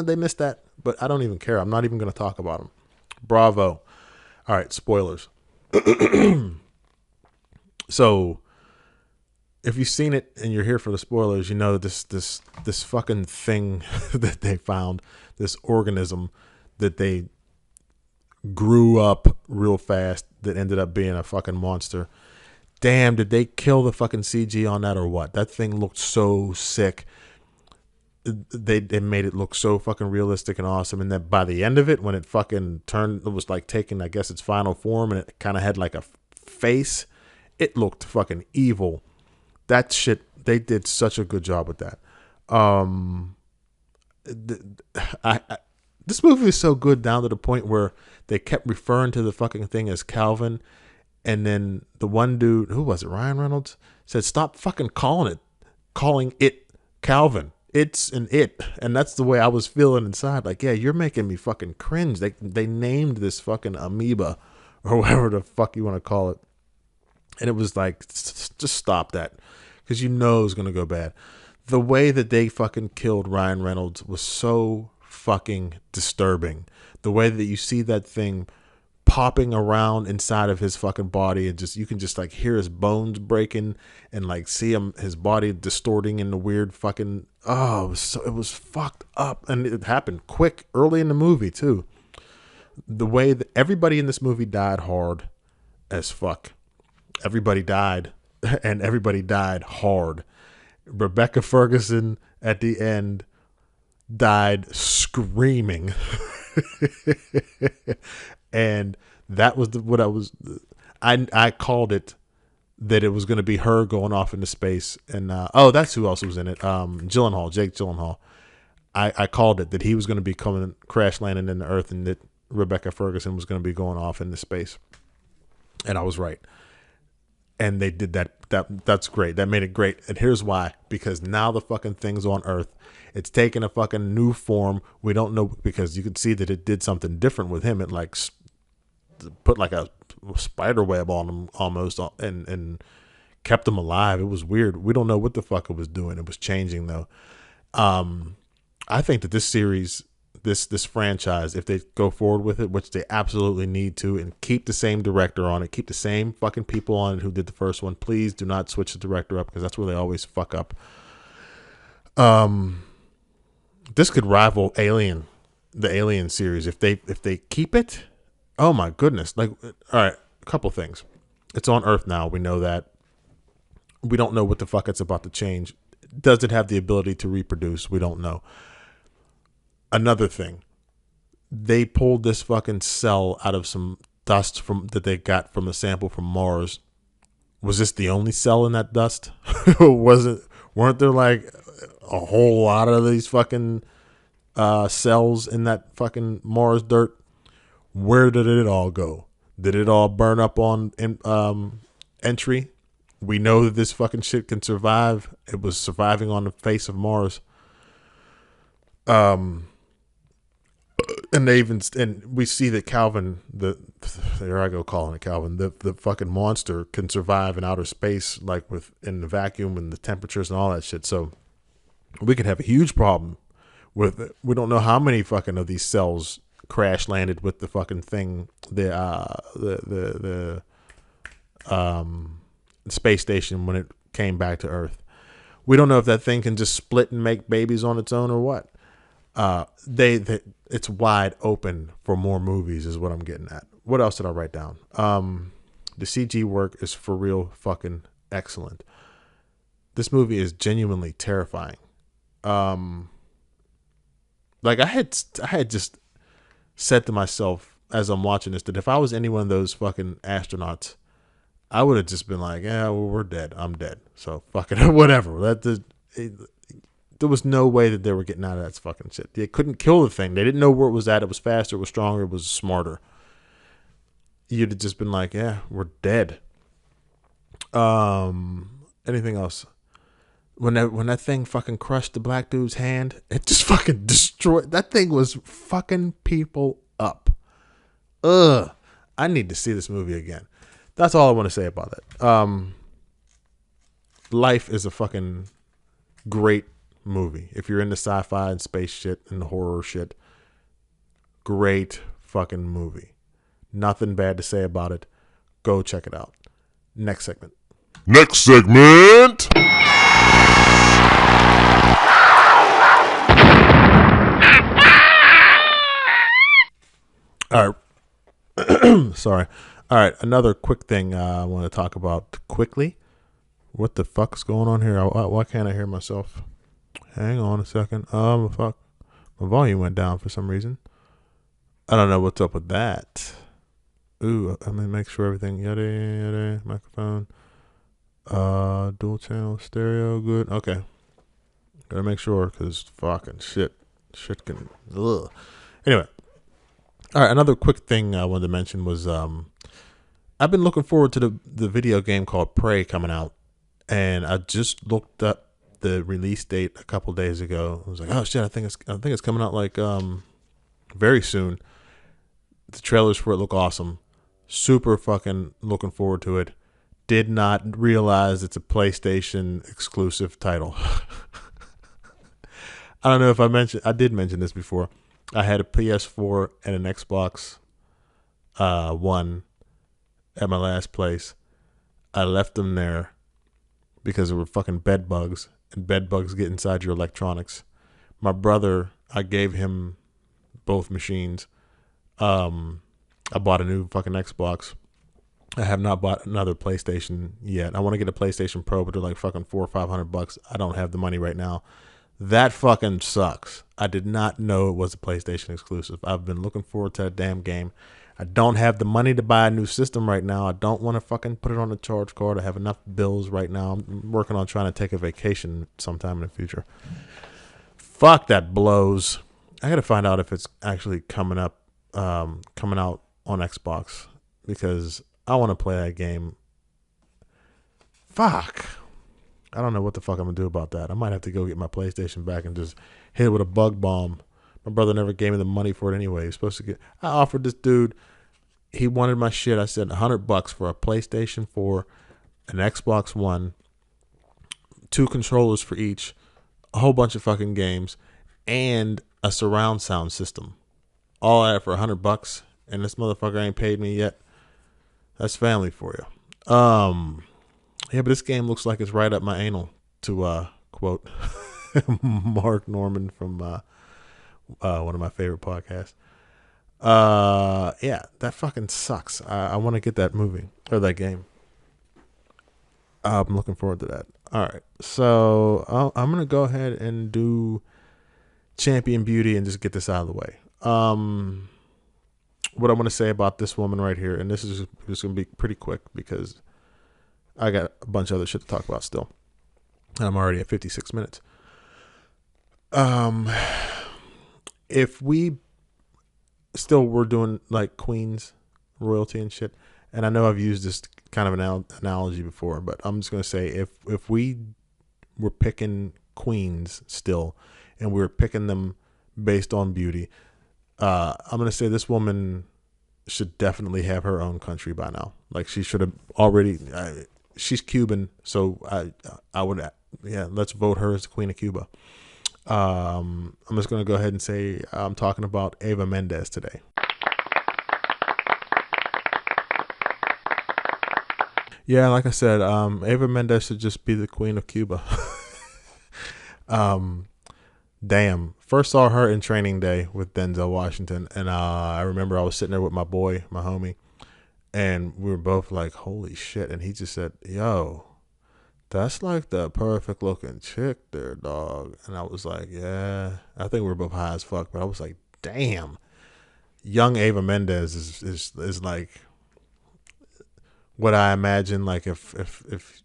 they missed that, but I don't even care. I'm not even going to talk about them. Bravo. All right, spoilers. So, if you've seen it and you're here for the spoilers, you know this fucking thing that they found, this organism that they grew up real fast that ended up being a fucking monster. Damn, did they kill the fucking CG on that or what? That thing looked so sick. They made it look so fucking realistic and awesome. And then by the end of it, when it fucking turned, it was like taking, I guess, its final form, and it kind of had like a face. It looked fucking evil. That shit, they did such a good job with that. This movie is so good down to the point where they kept referring to the fucking thing as Calvin. And then the one dude, who was it, Ryan Reynolds, said, stop fucking calling it Calvin. It's an it. And that's the way I was feeling inside. Like, yeah, you're making me fucking cringe. They named this fucking amoeba or whatever the fuck you want to call it. And it was like, just stop that. Because you know it's going to go bad. The way that they fucking killed Ryan Reynolds was so fucking disturbing. The way that you see that thing popping around inside of his fucking body, and you can just like hear his bones breaking and like see his body distorting in the weird fucking, it was fucked up. And it happened quick, early in the movie too. The way that everybody in this movie died hard as fuck. Everybody died, and everybody died hard. Rebecca Ferguson at the end died screaming. And that was I called it, that it was going to be her going off into space. And that's who else was in it. Jake Gyllenhaal. I called it, that he was going to be crash landing in the earth, and that Rebecca Ferguson was going to be going off into space. And I was right. And they did that. That's great. That made it great. And here's why. Because now the fucking thing's on Earth. It's taken a fucking new form. We don't know, because you could see that it did something different with him. It like put like a spider web on them almost, and kept them alive. It was weird. We don't know what the fuck it was doing. It was changing though. I think that this series, this franchise, if they go forward with it, which they absolutely need to, and keep the same director on it, keep the same fucking people on it who did the first one. Please do not switch the director up, because that's where they always fuck up. This could rival the Alien series if they keep it. Oh my goodness! Like, all right, a couple things. It's on Earth now. We know that. We don't know what the fuck it's about to change. Does it have the ability to reproduce? We don't know. Another thing, they pulled this fucking cell out of some dust that they got from a sample from Mars. Was this the only cell in that dust? Weren't there like a whole lot of these fucking cells in that fucking Mars dirt? Where did it all go? Did it all burn up on entry? We know that this fucking shit can survive. It was surviving on the face of Mars. And we see that Calvin, there I go calling it Calvin, the fucking monster can survive in outer space, like in the vacuum and the temperatures and all that shit. So we could have a huge problem with it. We don't know how many fucking of these cells crash landed with the fucking thing, the space station when it came back to Earth. We don't know if that thing can just split and make babies on its own or what. It's wide open for more movies is what I'm getting at. What else did I write down? The CG work is for real fucking excellent. This movie is genuinely terrifying. Like I had just said to myself as I'm watching this that if I was any one of those fucking astronauts, I would have just been like, yeah, well, we're dead. I'm dead. So fucking whatever. There was no way that they were getting out of that fucking shit. They couldn't kill the thing. They didn't know where it was at. It was faster. It was stronger. It was smarter. You'd have just been like, yeah, we're dead. Anything else? When that thing fucking crushed the black dude's hand, it just fucking destroyed. That thing was fucking people up. Ugh. I need to see this movie again. That's all I want to say about it. Life is a fucking great movie. If you're into sci-fi and space shit and horror shit, great fucking movie. Nothing bad to say about it. Go check it out. Next segment. Next segment. All right. Sorry. All right. Another quick thing I want to talk about quickly. What the fuck's going on here? Why can't I hear myself? Hang on a second. Fuck. My volume went down for some reason. I don't know what's up with that. Ooh, I'm gonna make sure everything. Yada. Microphone. Dual channel stereo. Good. Okay. Gotta make sure because fucking shit can. Ugh. Anyway. All right. Another quick thing I wanted to mention was I've been looking forward to the video game called Prey coming out, and I just looked up the release date a couple days ago. I was like, oh shit, I think it's coming out like very soon. The trailers for it look awesome. Super fucking looking forward to it. Did not realize it's a PlayStation exclusive title. I don't know if I did mention this before. I had a PS4 and an Xbox One at my last place. I left them there because there were fucking bed bugs, and bed bugs get inside your electronics. My brother, I gave him both machines. I bought a new fucking Xbox. I have not bought another PlayStation yet. I want to get a PlayStation Pro, but they're like fucking $400 or $500. I don't have the money right now. That fucking sucks. I did not know it was a PlayStation exclusive. I've been looking forward to that damn game. I don't have the money to buy a new system right now. I don't want to fucking put it on a charge card. I have enough bills right now. I'm working on trying to take a vacation sometime in the future. Fuck, that blows. I got to find out if it's actually coming out on Xbox, because I want to play that game. Fuck. I don't know what the fuck I'm going to do about that. I might have to go get my PlayStation back and just hit it with a bug bomb. My brother never gave me the money for it anyway. I offered this dude, he wanted my shit. I said $100 for a PlayStation 4, an Xbox One, 2 controllers for each, a whole bunch of fucking games, and a surround sound system. All that for $100, and this motherfucker ain't paid me yet. That's family for you. Yeah, but this game looks like it's right up my anal, to quote Mark Norman from one of my favorite podcasts. Yeah, that fucking sucks. I want to get that movie or that game. I'm looking forward to that. All right, so I'm gonna go ahead and do Champion Beauty and just get this out of the way. What I want to say about this woman right here, and this is just gonna be pretty quick because I got a bunch of other shit to talk about still. I'm already at 56 minutes. If we still were doing like Queens royalty and shit, and I know I've used this kind of an analogy before, but I'm just gonna say if we were picking queens still, and we were picking them based on beauty, I'm gonna say this woman should definitely have her own country by now. Like she should have already. She's Cuban, so I would, yeah, let's vote her as the Queen of Cuba. I'm just gonna go ahead and say I'm talking about Eva Mendes today. Yeah, like I said, Eva Mendes should just be the Queen of Cuba. Damn. First saw her in Training Day with Denzel Washington, and I remember I was sitting there with my boy, my homie, and we were both like, holy shit. And he just said, yo, that's like the perfect looking chick there, dog. And I was like, yeah. I think we were both high as fuck, but I was like, damn. Young Eva Mendes is like what I imagine, like if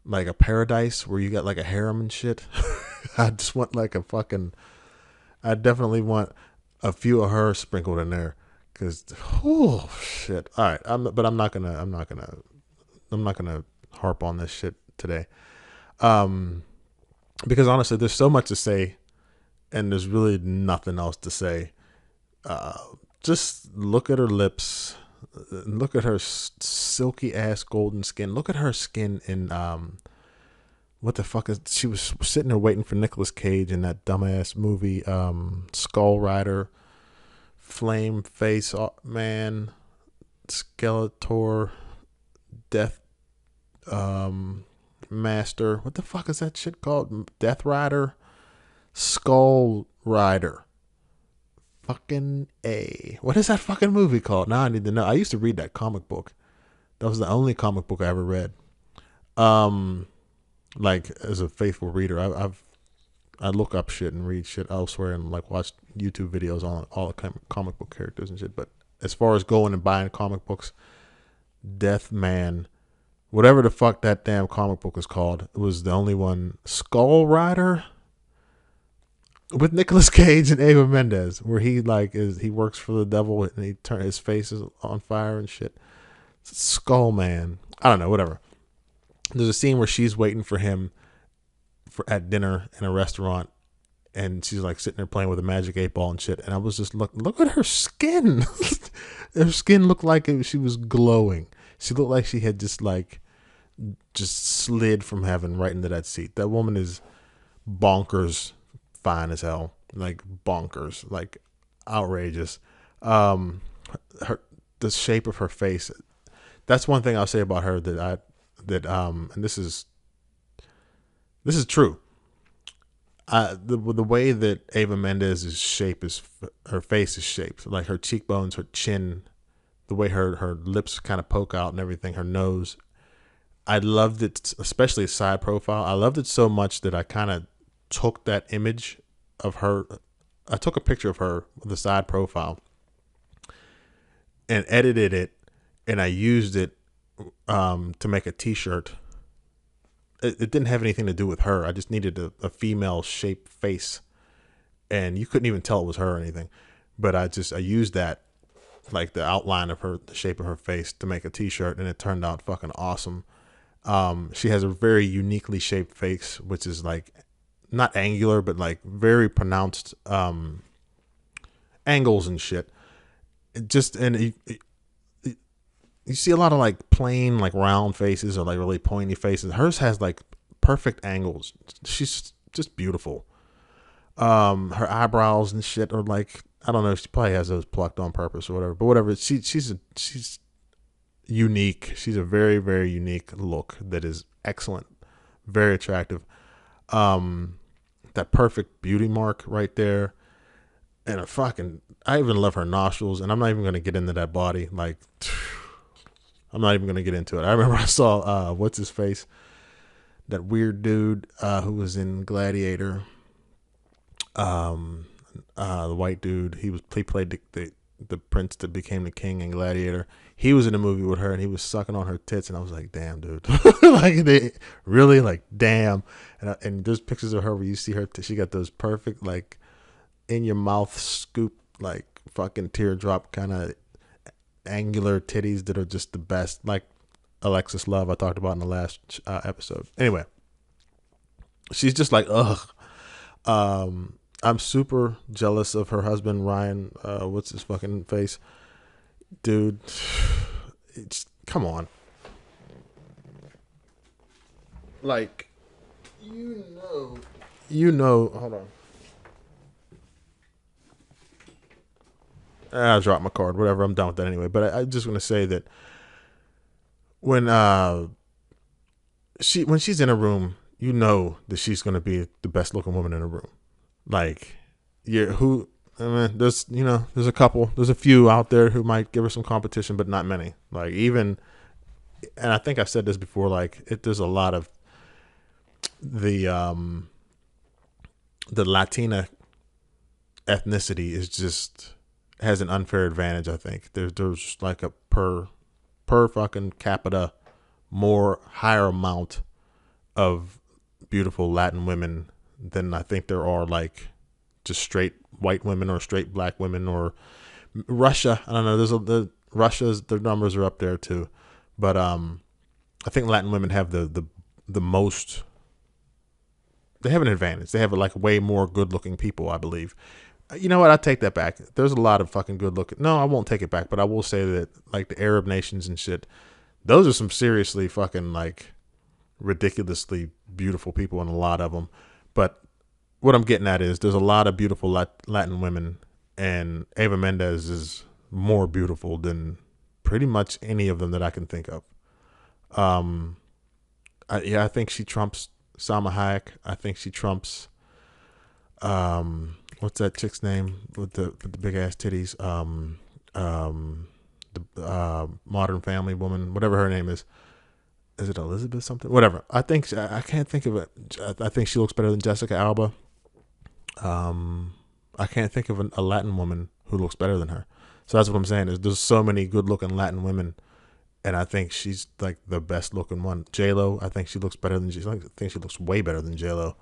like a paradise where you got like a harem and shit. I just want like a fucking, I definitely want a few of her sprinkled in there. Cause, oh shit. All right. I'm not gonna harp on this shit today. Because honestly, there's so much to say and there's really nothing else to say. Just look at her lips. Look at her silky ass golden skin. Look at her skin in, what the fuck is, she was sitting there waiting for Nicolas Cage in that dumbass movie, Skull Rider, Flame Face Man, Skeletor, Death Master. What the fuck is that shit called? Death Rider, Skull Rider. Fucking A. What is that fucking movie called? Now I need to know. I used to read that comic book. That was the only comic book I ever read. Like as a faithful reader, I look up shit and read shit elsewhere and like watch YouTube videos on all the comic book characters and shit. But as far as going and buying comic books, Death Man, whatever the fuck that damn comic book is called, it was the only one. Skull Rider with Nicolas Cage and Eva Mendes, where he like he works for the devil and he his face is on fire and shit. Skull Man. I don't know, whatever. There's a scene where she's waiting for him at dinner in a restaurant, and she's like sitting there playing with a magic 8-ball and shit. And I was just look at her skin. Her skin looked like she was glowing. She looked like she had just slid from heaven right into that seat. That woman is bonkers fine as hell, like bonkers, like outrageous. The shape of her face. That's one thing I'll say about her and this is true. The way that Eva Mendes' shape is, her face is shaped, like her cheekbones, her chin, the way her lips kind of poke out and everything, her nose. I loved it, especially a side profile. I loved it so much that I kind of took that image of her. I took a picture of her with the side profile and edited it, and I used it to make a t-shirt. It didn't have anything to do with her. I just needed a female shaped face, and you couldn't even tell it was her or anything. But I used that, like the outline of her, the shape of her face, to make a t-shirt, and it turned out fucking awesome. She has a very uniquely shaped face, which is like not angular, but like very pronounced angles and shit. you see a lot of like plain, like round faces or like really pointy faces. Hers has like perfect angles. She's just beautiful. Her eyebrows and shit are like, I don't know. She probably has those plucked on purpose or whatever. But whatever. She's unique. She's a very, very unique look that is excellent, very attractive. That perfect beauty mark right there, and I even love her nostrils. And I'm not even gonna get into that body. Like, I'm not even gonna get into it. I remember I saw what's his face, that weird dude who was in Gladiator. The white dude. He played the prince that became the king in Gladiator. He was in a movie with her, and he was sucking on her tits, and I was like, damn, dude. Like, they really, like, damn. And there's pictures of her where you see her, she got those perfect, like, in your mouth scoop, like, fucking teardrop kind of angular titties that are just the best, like Alexis Love I talked about in the last episode. Anyway, she's just like, ugh. I'm super jealous of her husband, Ryan. What's his fucking face? Dude, come on. Like, you know, hold on. I dropped my card, whatever. I'm done with that anyway. But I'm just going to say that when she's in a room, you know that she's going to be the best looking woman in a room. Like, there's a few out there who might give her some competition, but not many. Like, even, and I think I've said this before, like, there's a lot of the Latina ethnicity has an unfair advantage. I think there's like a per fucking capita more higher amount of beautiful Latin women than I think there are like just straight white women or straight black women or Russia. I don't know. Russia's, their numbers are up there too, but I think Latin women have the most. They have an advantage. They have like way more good looking people, I believe. You know what? I take that back. There's a lot of fucking good looking. No, I won't take it back, but I will say that like the Arab nations and shit, those are some seriously fucking like ridiculously beautiful people, and a lot of them. But what I'm getting at is there's a lot of beautiful Latin women, and Eva Mendes is more beautiful than pretty much any of them that I can think of. I think she trumps Salma Hayek. I think she trumps what's that chick's name with the big ass titties? The Modern Family woman, whatever her name is. Is it Elizabeth something? Whatever. I think I can't think of it. I think she looks better than Jessica Alba. I can't think of a Latin woman who looks better than her. So that's what I'm saying. There's so many good looking Latin women, and I think she's like the best looking one. J-Lo, I think she looks better than. I think she looks way better than J-Lo.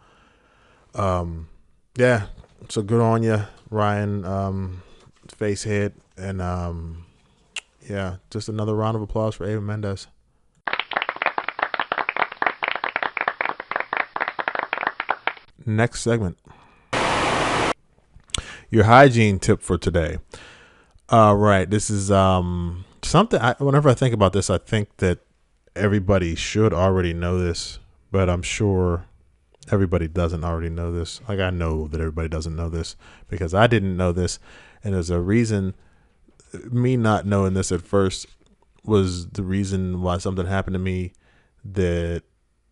Yeah. So good on you, Ryan. Face hit, and yeah, just another round of applause for Eva Mendes. Next segment. Your hygiene tip for today. Right. This is something. Whenever I think about this, I think that everybody should already know this, but I'm sure everybody doesn't already know this. Like, I know that everybody doesn't know this because I didn't know this, and there's a reason. Me not knowing this at first was the reason why something happened to me. That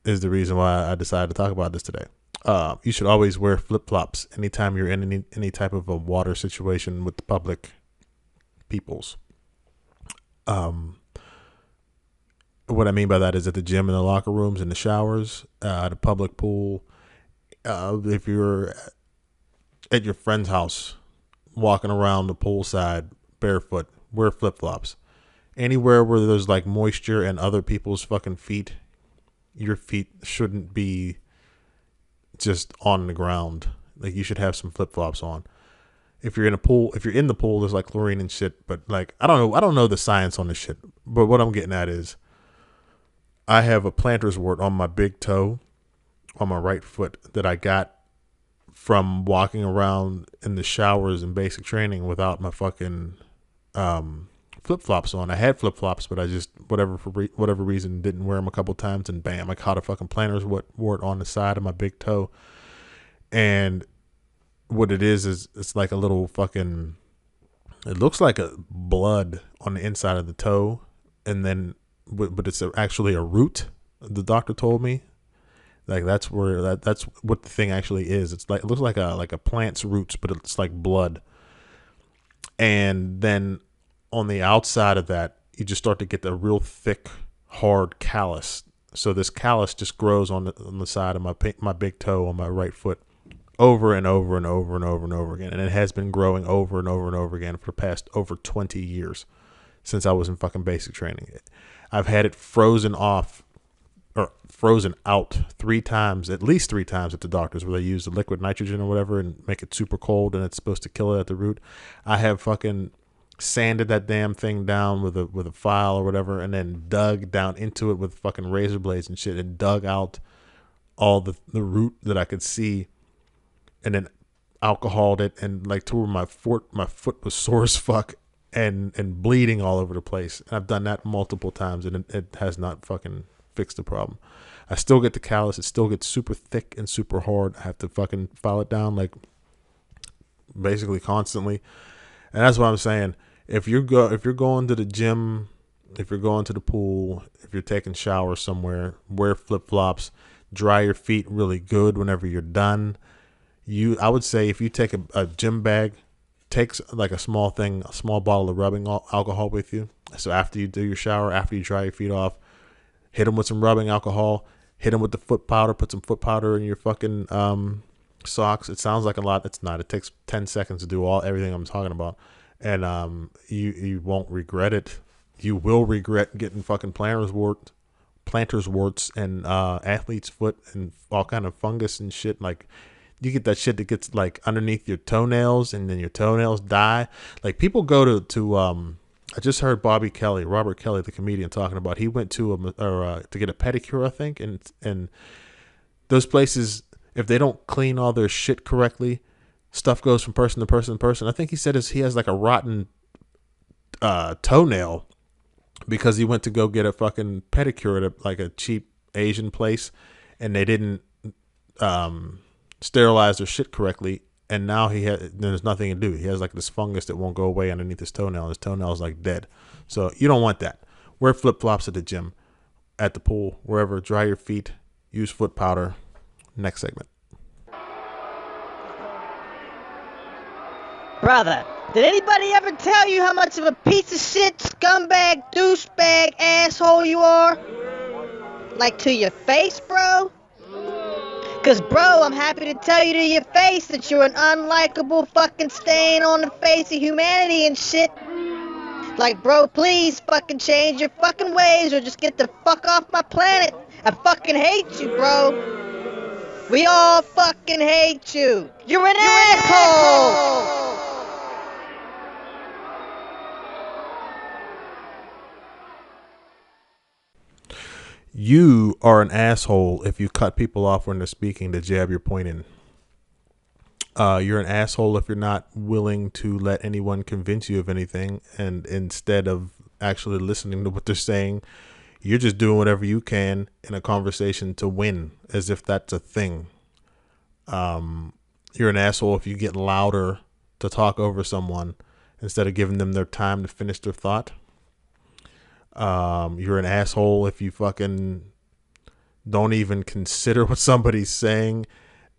is the reason why I decided to talk about this today. You should always wear flip-flops anytime you're in any type of a water situation with the public peoples. What I mean by that is at the gym, in the locker rooms, in the showers, the public pool. If you're at your friend's house, walking around the poolside barefoot, wear flip-flops. Anywhere where there's like moisture and other people's fucking feet, your feet shouldn't be just on the ground. Like, you should have some flip-flops on. If you're in the pool, there's like chlorine and shit, but like, I don't know the science on this shit, but what I'm getting at is I have a planter's wart on my big toe on my right foot that I got from walking around in the showers in basic training without my fucking flip flops on. I had flip flops, but I just whatever reason didn't wear them a couple times, and bam, I caught a fucking planter's wart on the side of my big toe. And what it is it's like a little fucking. It looks like a blood on the inside of the toe, and then but it's actually a root. The doctor told me. Like that's where that's what the thing actually is. It's like it looks like a plant's roots, but it's like blood. And then on the outside of that, you just start to get the real thick, hard callus. So this callus just grows on the side of my big toe on my right foot, over and over and over and over and over again. And it has been growing over and over and over again for the past over 20 years since I was in fucking basic training. I've had it frozen off. Or frozen out at least three times at the doctors, where they use the liquid nitrogen or whatever and make it super cold, and it's supposed to kill it at the root. I have fucking sanded that damn thing down with a file or whatever, and then dug down into it with fucking razor blades and shit, and dug out all the root that I could see, and then alcoholed it, and like to where my foot was sore as fuck and bleeding all over the place. And I've done that multiple times, and it has not fucking fix the problem. I still get the callus. It still gets super thick and super hard. I have to fucking file it down like basically constantly. And that's what I'm saying. If you're going to the gym, if you're going to the pool, if you're taking showers somewhere, wear flip flops. Dry your feet really good whenever you're done. I would say if you take a gym bag, take like a small bottle of rubbing alcohol with you. So after you do your shower, after you dry your feet off, hit them with some rubbing alcohol. Hit them with the foot powder. Put some foot powder in your fucking socks. It sounds like a lot. It's not. It takes 10 seconds to do everything I'm talking about, and you won't regret it. You will regret getting fucking planter's warts and athlete's foot and all kind of fungus and shit. Like you get that shit that gets like underneath your toenails, and then your toenails die. Like people go to I just heard Robert Kelly, the comedian, talking about he went to to get a pedicure, I think, and those places, if they don't clean all their shit correctly, stuff goes from person to person to person. I think he said he has like a rotten toenail because he went to go get a fucking pedicure at like a cheap Asian place, and they didn't sterilize their shit correctly. And now there's nothing to do. He has like this fungus that won't go away underneath his toenail. His toenail is like dead. So you don't want that. Wear flip flops at the gym, at the pool, wherever. Dry your feet. Use foot powder. Next segment. Brother, did anybody ever tell you how much of a piece of shit, scumbag, douchebag, asshole you are? Like to your face, bro? Cause bro, I'm happy to tell you to your face that you're an unlikable fucking stain on the face of humanity and shit. Like bro, please fucking change your fucking ways or just get the fuck off my planet. I fucking hate you, bro. We all fucking hate you. You're an asshole. You are an asshole if you cut people off when they're speaking to jab your point in. You're an asshole if you're not willing to let anyone convince you of anything, and instead of actually listening to what they're saying, you're just doing whatever you can in a conversation to win, as if that's a thing. You're an asshole if you get louder to talk over someone instead of giving them their time to finish their thought. You're an asshole if you fucking don't even consider what somebody's saying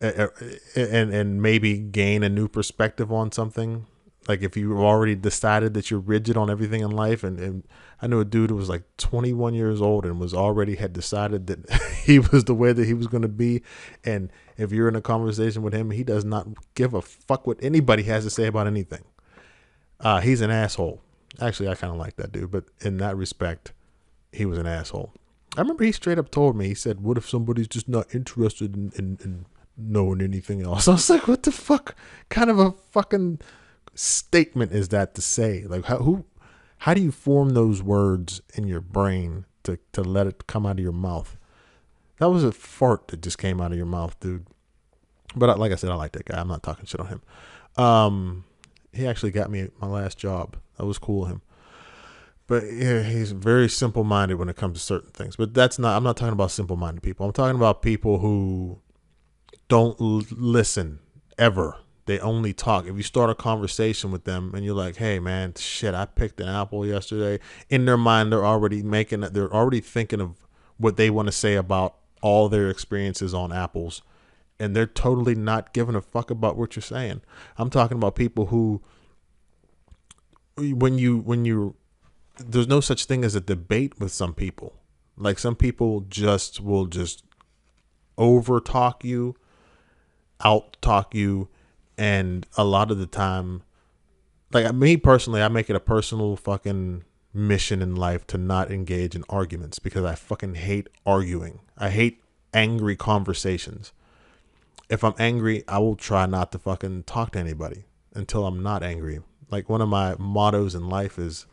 and maybe gain a new perspective on something. Like if you've already decided that you're rigid on everything in life, and I knew a dude who was like 21 years old and had decided that he was the way that he was going to be. And if you're in a conversation with him, he does not give a fuck what anybody has to say about anything. He's an asshole. Actually, I kind of like that dude, but in that respect, he was an asshole. I remember he straight up told me, he said, what if somebody's just not interested in knowing anything else? I was like, what the fuck kind of a fucking statement is that to say? Like, how do you form those words in your brain to let it come out of your mouth? That was a fart that just came out of your mouth, dude. But like I said, I like that guy. I'm not talking shit on him. He actually got me my last job. That was cool of him. But yeah, he's very simple-minded when it comes to certain things. But I'm not talking about simple-minded people. I'm talking about people who don't listen ever. They only talk. If you start a conversation with them and you're like, hey man, shit, I picked an apple yesterday. In their mind, they're already thinking of what they want to say about all their experiences on apples. And they're totally not giving a fuck about what you're saying. I'm talking about people who, there's no such thing as a debate with some people. Like some people will just over talk you, out talk you. And a lot of the time, like me personally, I make it a personal fucking mission in life to not engage in arguments because I fucking hate arguing. I hate angry conversations. If I'm angry, I will try not to fucking talk to anybody until I'm not angry. Like one of my mottos in life is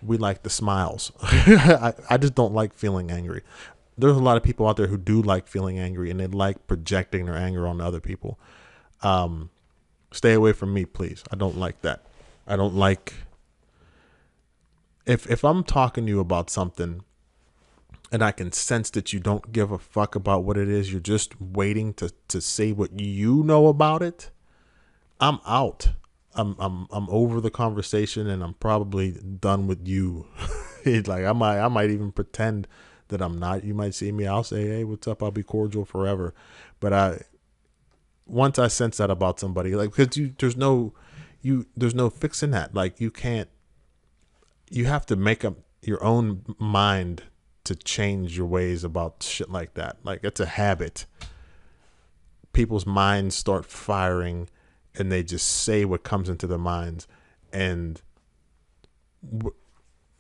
we like the smiles. I just don't like feeling angry. There's a lot of people out there who do like feeling angry and they like projecting their anger on other people. Stay away from me, please. I don't like that. I don't like if I'm talking to you about something and I can sense that you don't give a fuck about what it is, you're just waiting to say what you know about it, I'm out. I'm over the conversation and I'm probably done with you. Like I might even pretend that I'm not. You might see me, I'll say, hey, what's up? I'll be cordial forever. But once I sense that about somebody, like, because there's no fixing that. Like you have to make up your own mind to change your ways about shit like that. Like it's a habit. People's minds start firing and they just say what comes into their minds. And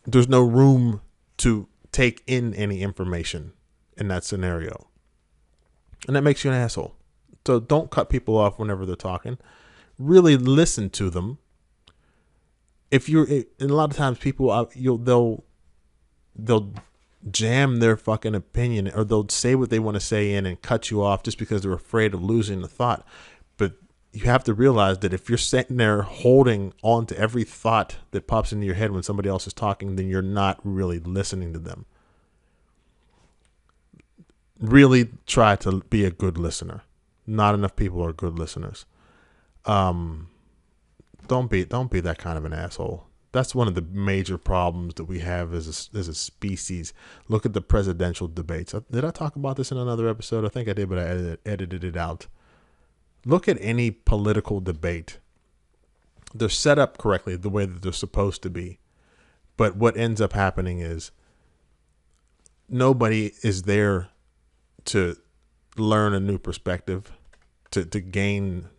there's no room to take in any information in that scenario. And that makes you an asshole. So don't cut people off whenever they're talking. Really listen to them. And a lot of times people, they'll jam their fucking opinion or they'll say what they want to say in and cut you off just because they're afraid of losing the thought. But you have to realize that if you're sitting there holding on to every thought that pops into your head when somebody else is talking, then you're not really listening to them. Really try to be a good listener. Not enough people are good listeners. Don't be that kind of an asshole. That's one of the major problems that we have as a species. Look at the presidential debates. Did I talk about this in another episode? I think I did, but I edited it out. Look at any political debate. They're set up correctly the way that they're supposed to be. But what ends up happening is nobody is there to learn a new perspective, to gain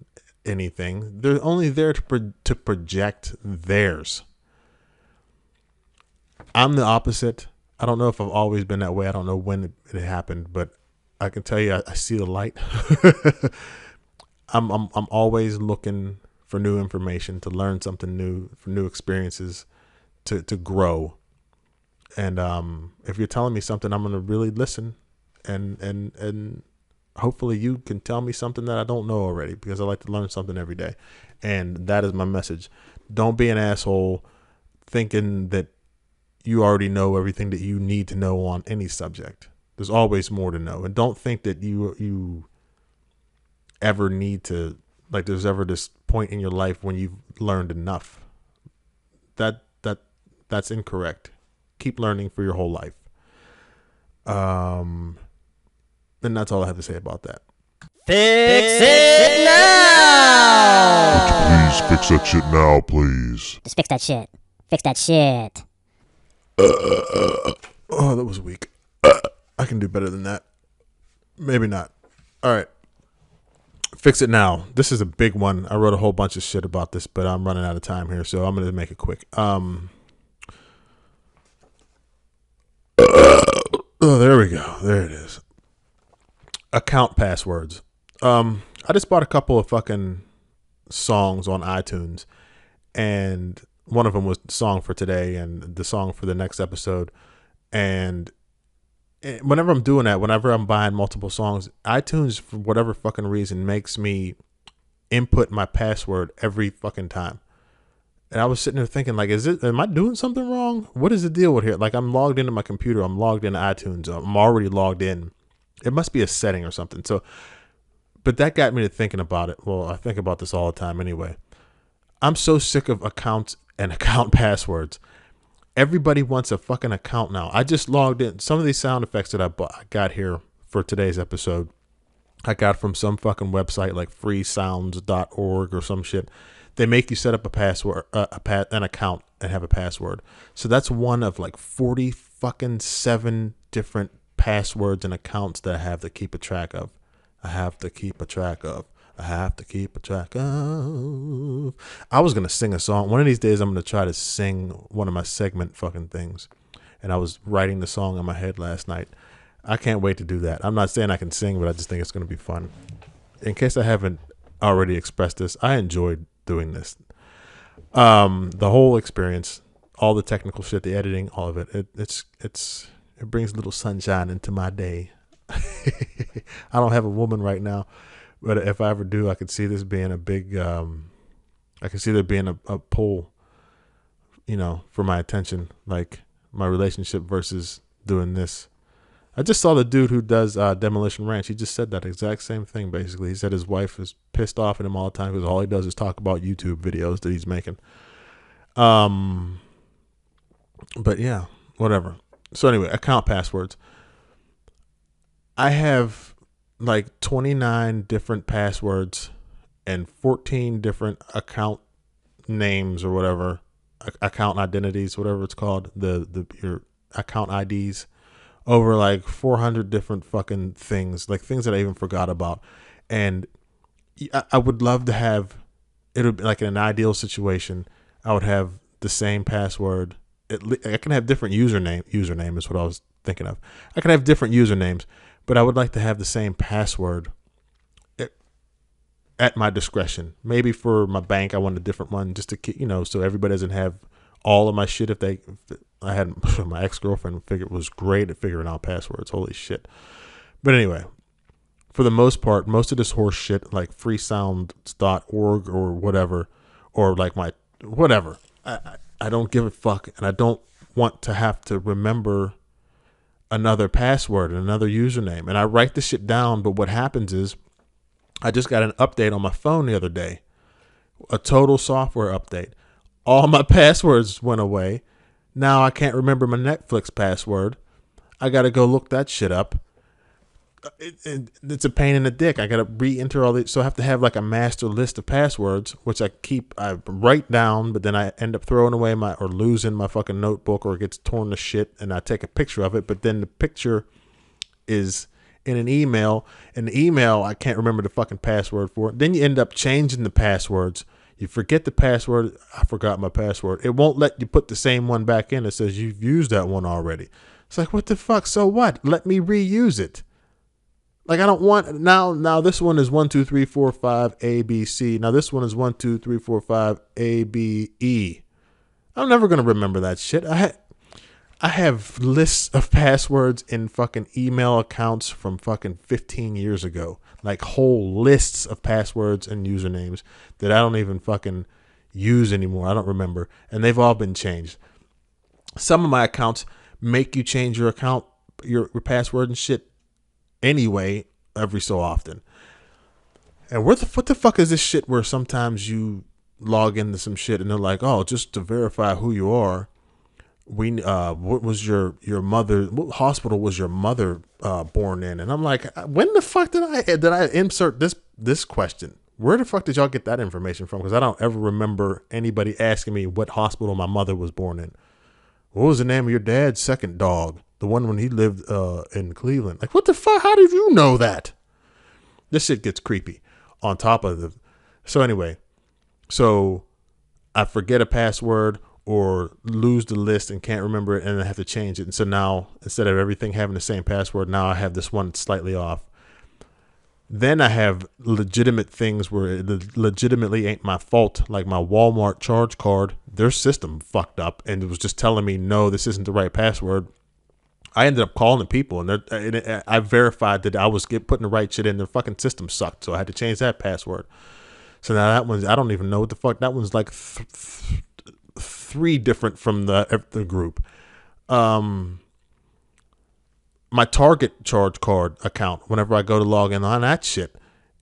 anything. They're only there to project theirs. I'm the opposite. I don't know if I've always been that way. I don't know when it happened, but I can tell you I see the light. I'm always looking for new information, to learn something new, for new experiences, to grow. And if you're telling me something, I'm going to really listen, and hopefully you can tell me something that I don't know already, because I like to learn something every day. And that is my message. Don't be an asshole thinking that you already know everything that you need to know on any subject. There's always more to know. And don't think that you ever need to, like, there's ever this point in your life when you've learned enough. That's incorrect. Keep learning for your whole life. And that's all I have to say about that. Fix it now! Please fix that shit now, please. Just fix that shit. Fix that shit. Oh, that was weak. I can do better than that. Maybe not. All right. Fix it now. This is a big one. I wrote a whole bunch of shit about this, but I'm running out of time here, so I'm going to make it quick. Oh, there we go. There it is. Account passwords. I just bought a couple of fucking songs on iTunes, and one of them was the song for today and the song for the next episode. And whenever I'm doing that, whenever I'm buying multiple songs, iTunes, for whatever fucking reason, makes me input my password every fucking time. And I was sitting there thinking, like, am I doing something wrong? What is the deal with here? Like, I'm logged into my computer. I'm logged into iTunes. I'm already logged in. It must be a setting or something. So, but that got me to thinking about it. Well, I think about this all the time anyway. I'm so sick of accounts and account passwords. Everybody wants a fucking account now. I just logged in. Some of these sound effects that I got here for today's episode, I got from some fucking website like freesounds.org or some shit. They make you set up a password, an account, and have a password. So that's one of like 40 fucking 7 different passwords and accounts that I have to keep a track of. I have to keep a track of. I was going to sing a song. One of these days I'm going to try to sing one of my segment fucking things. And I was writing the song in my head last night. I can't wait to do that. I'm not saying I can sing, but I just think it's going to be fun. In case I haven't already expressed this, I enjoyed doing this. The whole experience, all the technical shit, the editing, all of it. It brings a little sunshine into my day. I don't have a woman right now, but if I ever do, I could see this being a big. I can see there being a pull, for my attention, like my relationship versus doing this. I just saw the dude who does Demolition Ranch. He just said that exact same thing, basically. He said his wife is pissed off at him all the time because all he does is talk about YouTube videos that he's making. But yeah, whatever. So anyway, account passwords. I have like 29 different passwords and 14 different account names or whatever, account identities, whatever it's called, your account IDs. Over like 400 different fucking things, like things that I even forgot about. And I would love to have, it would be like in an ideal situation, I would have the same password. I can have different username is what I was thinking of. I can have different usernames, but I would like to have the same password at my discretion. Maybe for my bank, I want a different one just to, so everybody doesn't have all of my shit. I had my ex-girlfriend was great at figuring out passwords. Holy shit. But anyway, for the most part, most of this horse shit, like freesounds.org or whatever, or like my whatever, I don't give a fuck, and I don't want to have to remember another password and another username. And I write the shit down, but what happens is I just got an update on my phone the other day, a total software update. All my passwords went away. Now I can't remember my Netflix password. I got to go look that shit up. It's a pain in the dick. I got to re-enter all these. So I have to have like a master list of passwords, which I write down, but then I end up throwing away or losing my fucking notebook, or it gets torn to shit, and I take a picture of it. But then the picture is in an email. And the email, I can't remember the fucking password for it. Then you end up changing the passwords. You forget the password. I forgot my password. It won't let you put the same one back in. It says you've used that one already. It's like, what the fuck? So what? Let me reuse it. Like, I don't want now this one is 1 2 3 4 5 ABC. Now this one is 1 2 3 4 5 ABE. I'm never gonna remember that shit. I have lists of passwords in fucking email accounts from fucking 15 years ago. Like whole lists of passwords and usernames that I don't even fucking use anymore. I don't remember. And they've all been changed. Some of my accounts make you change your account, your password and shit anyway, every so often. And what the fuck is this shit where sometimes you log into some shit and they're like, oh, just to verify who you are, what was your mother, what hospital was your mother born in? And I'm like, when the fuck did I insert this question? Where the fuck did y'all get that information from? Because I don't ever remember anybody asking me what hospital my mother was born in. What was the name of your dad's second dog? The one when he lived in Cleveland. Like, what the fuck? How did you know that? This shit gets creepy on top of so anyway, so I forget a password or lose the list and can't remember it, and I have to change it. And so now, instead of everything having the same password, now I have this one slightly off. Then I have legitimate things where it legitimately ain't my fault, like my Walmart charge card. Their system fucked up, and it was just telling me, no, this isn't the right password. I ended up calling the people, and I verified that I was putting the right shit in. Their fucking system sucked, so I had to change that password. So now that one's, I don't even know what the fuck. That one's like 3 different from the group. My Target charge card account, whenever I go to log in on that shit,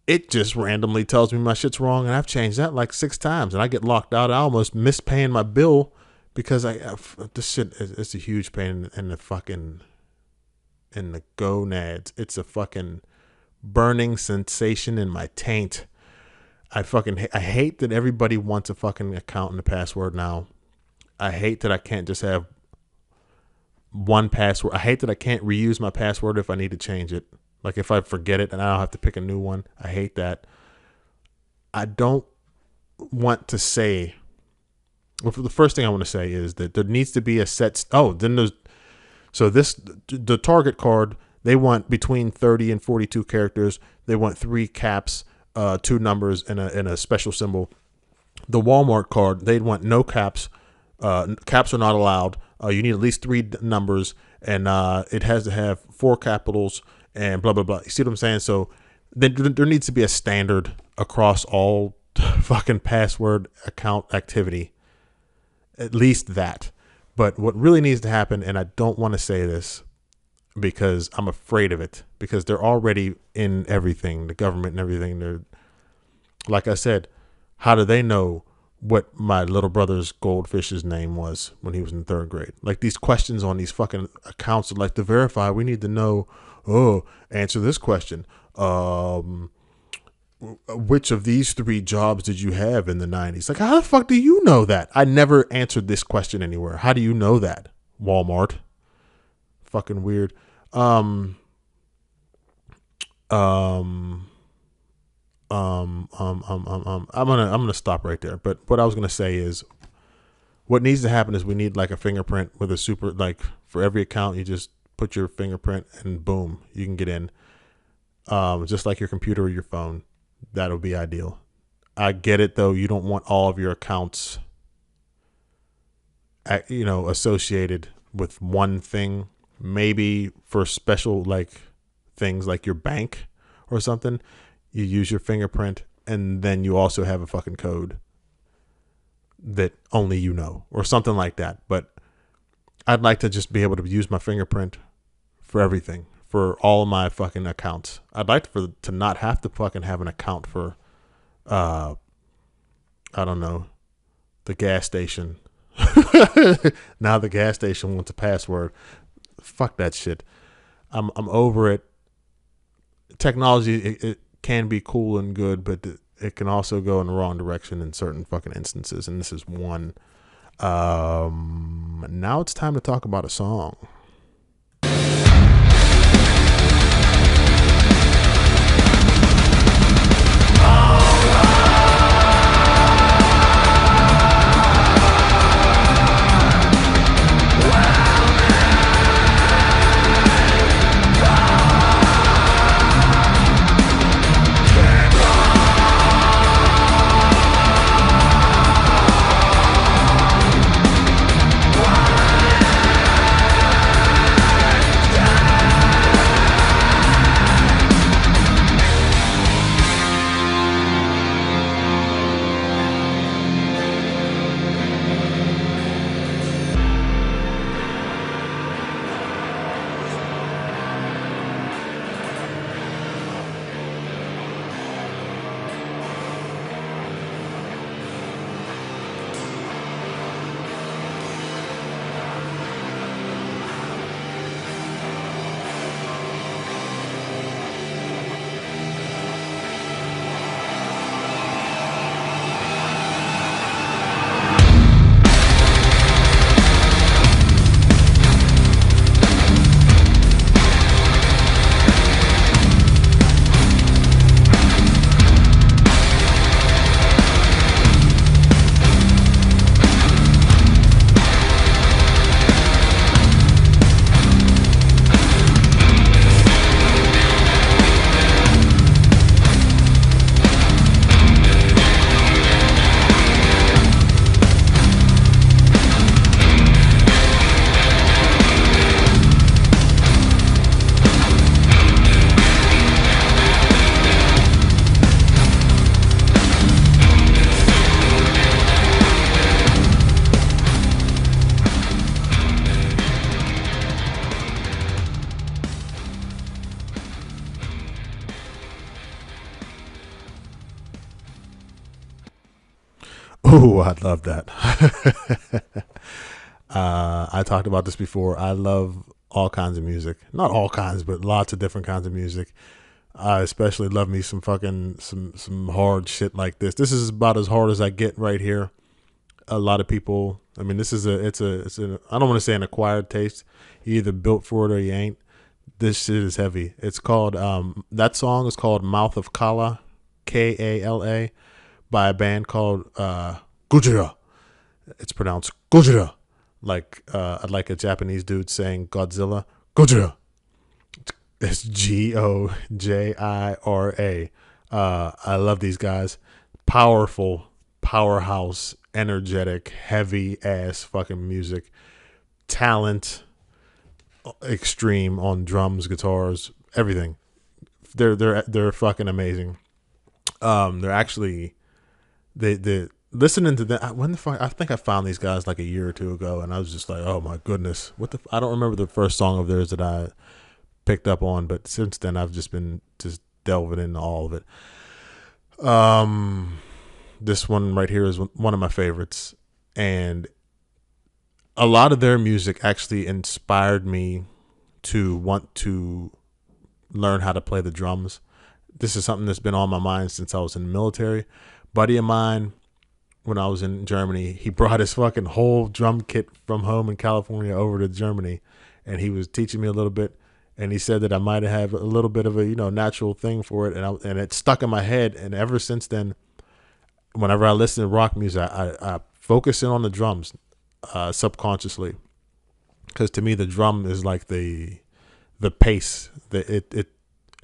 it just randomly tells me my shit's wrong, and I've changed that like 6 times, and I get locked out. I almost miss paying my bill because this shit is a huge pain in the gonads. It's a fucking burning sensation in my taint. I hate that everybody wants a fucking account and a password now. I hate that I can't just have one password. I hate that I can't reuse my password if I need to change it. Like if I forget it and I don't have to pick a new one. I hate that. I don't want to say. Well, the first thing I want to say is that there needs to be a set. The Target card, they want between 30 and 42 characters. They want 3 caps, 2 numbers, and a special symbol. The Walmart card, they'd want no caps. Caps are not allowed. You need at least 3 numbers, and it has to have 4 capitals and blah, blah, blah. You see what I'm saying? So there needs to be a standard across all fucking password account activity. At least that. But what really needs to happen, and I don't want to say this because I'm afraid of it, because they're already in everything, the government and everything. They're, like I said, how do they know what my little brother's goldfish's name was when he was in 3rd grade? Like these questions on these fucking accounts are like, to verify, we need to know, answer this question. Which of these 3 jobs did you have in the 90s? Like, how the fuck do you know that? I never answered this question anywhere. How do you know that? Walmart. Fucking weird. I'm gonna stop right there. But what I was gonna say is, what needs to happen is we need like a fingerprint with a super, like for every account you just put your fingerprint and boom, you can get in. Just like your computer or your phone. That'll be ideal. I get it though. You don't want all of your accounts, associated with one thing. Maybe for special like things like your bank or something, you use your fingerprint and then you also have a fucking code that only you know or something like that. But I'd like to just be able to use my fingerprint for everything, for all of my fucking accounts. I'd like to not have to fucking have an account for, I don't know, the gas station. Now the gas station wants a password. Fuck that shit. I'm over it. Technology, it can be cool and good, but it can also go in the wrong direction in certain fucking instances, and this is one. Now it's time to talk about a song. Ooh, I love that. I talked about this before. I love all kinds of music. Not all kinds, but lots of different kinds of music. I especially love me some fucking some hard shit like this. This is about as hard as I get right here. A lot of people, I mean, this is it's a I don't want to say an acquired taste. You either built for it or you ain't. This shit is heavy. It's called that song is called Mouth of Kala, Kala, by a band called Gojira. It's pronounced Gojira, like a Japanese dude saying Godzilla. Gojira. It's Gojira. I love these guys. Powerful, powerhouse, energetic, heavy ass fucking music. Talent, extreme on drums, guitars, everything. They're fucking amazing. They're actually they listening to them. When the fuck, I think I found these guys like a year or two ago, and I was just like, oh my goodness, I don't remember the first song of theirs that I picked up on, but since then I've just been delving into all of it. This one right here is one of my favorites, and a lot of their music actually inspired me to want to learn how to play the drums. This is something that's been on my mind since I was in the military. Buddy of mine, when I was in Germany, he brought his fucking whole drum kit from home in California over to Germany, and he was teaching me a little bit. And he said that I might have a little bit of a natural thing for it, and it stuck in my head. And ever since then, whenever I listen to rock music, I focus in on the drums subconsciously, because to me the drum is like the pace. It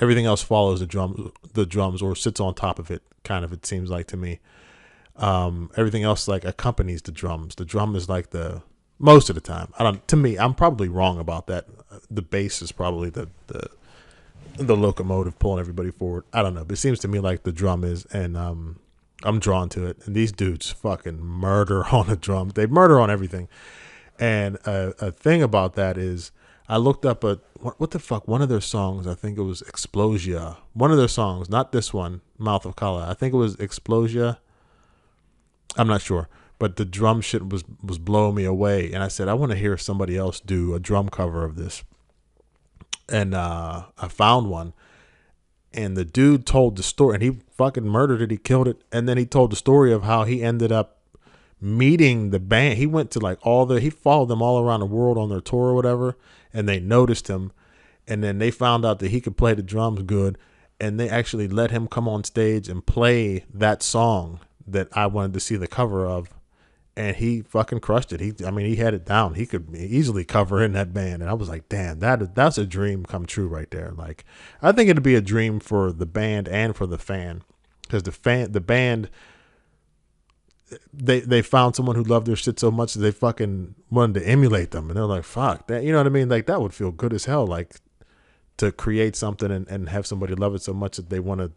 everything else follows the drums or sits on top of it. Kind of, it seems like to me. Everything else like accompanies the drums. The drum is like the most of the time. To me, I'm probably wrong about that. The bass is probably the locomotive pulling everybody forward. I don't know, but it seems to me like the drum is, and I'm drawn to it. And these dudes fucking murder on the drums. They murder on everything. And a thing about that is, I looked up what the fuck, one of their songs, I think it was Explosia. One of their songs, not this one, Mouth of Kala. I think it was Explosia. I'm not sure. But the drum shit was blowing me away. And I said, I want to hear somebody else do a drum cover of this. And I found one. And the dude told the story. And he fucking murdered it. He killed it. And then he told the story of how he ended up meeting the band. He went to he followed them all around the world on their tour or whatever. And they noticed him. And then they found out that he could play the drums good. And they actually let him come on stage and play that song that I wanted to see the cover of. And he fucking crushed it. He had it down. He could easily cover in that band. And I was like, damn, that's a dream come true right there. Like, I think it'd be a dream for the band and for the fan. Because the band, they found someone who loved their shit so much that they fucking wanted to emulate them. And they're like, fuck that. You know what I mean? Like, that would feel good as hell. Like, to create something and have somebody love it so much that they want to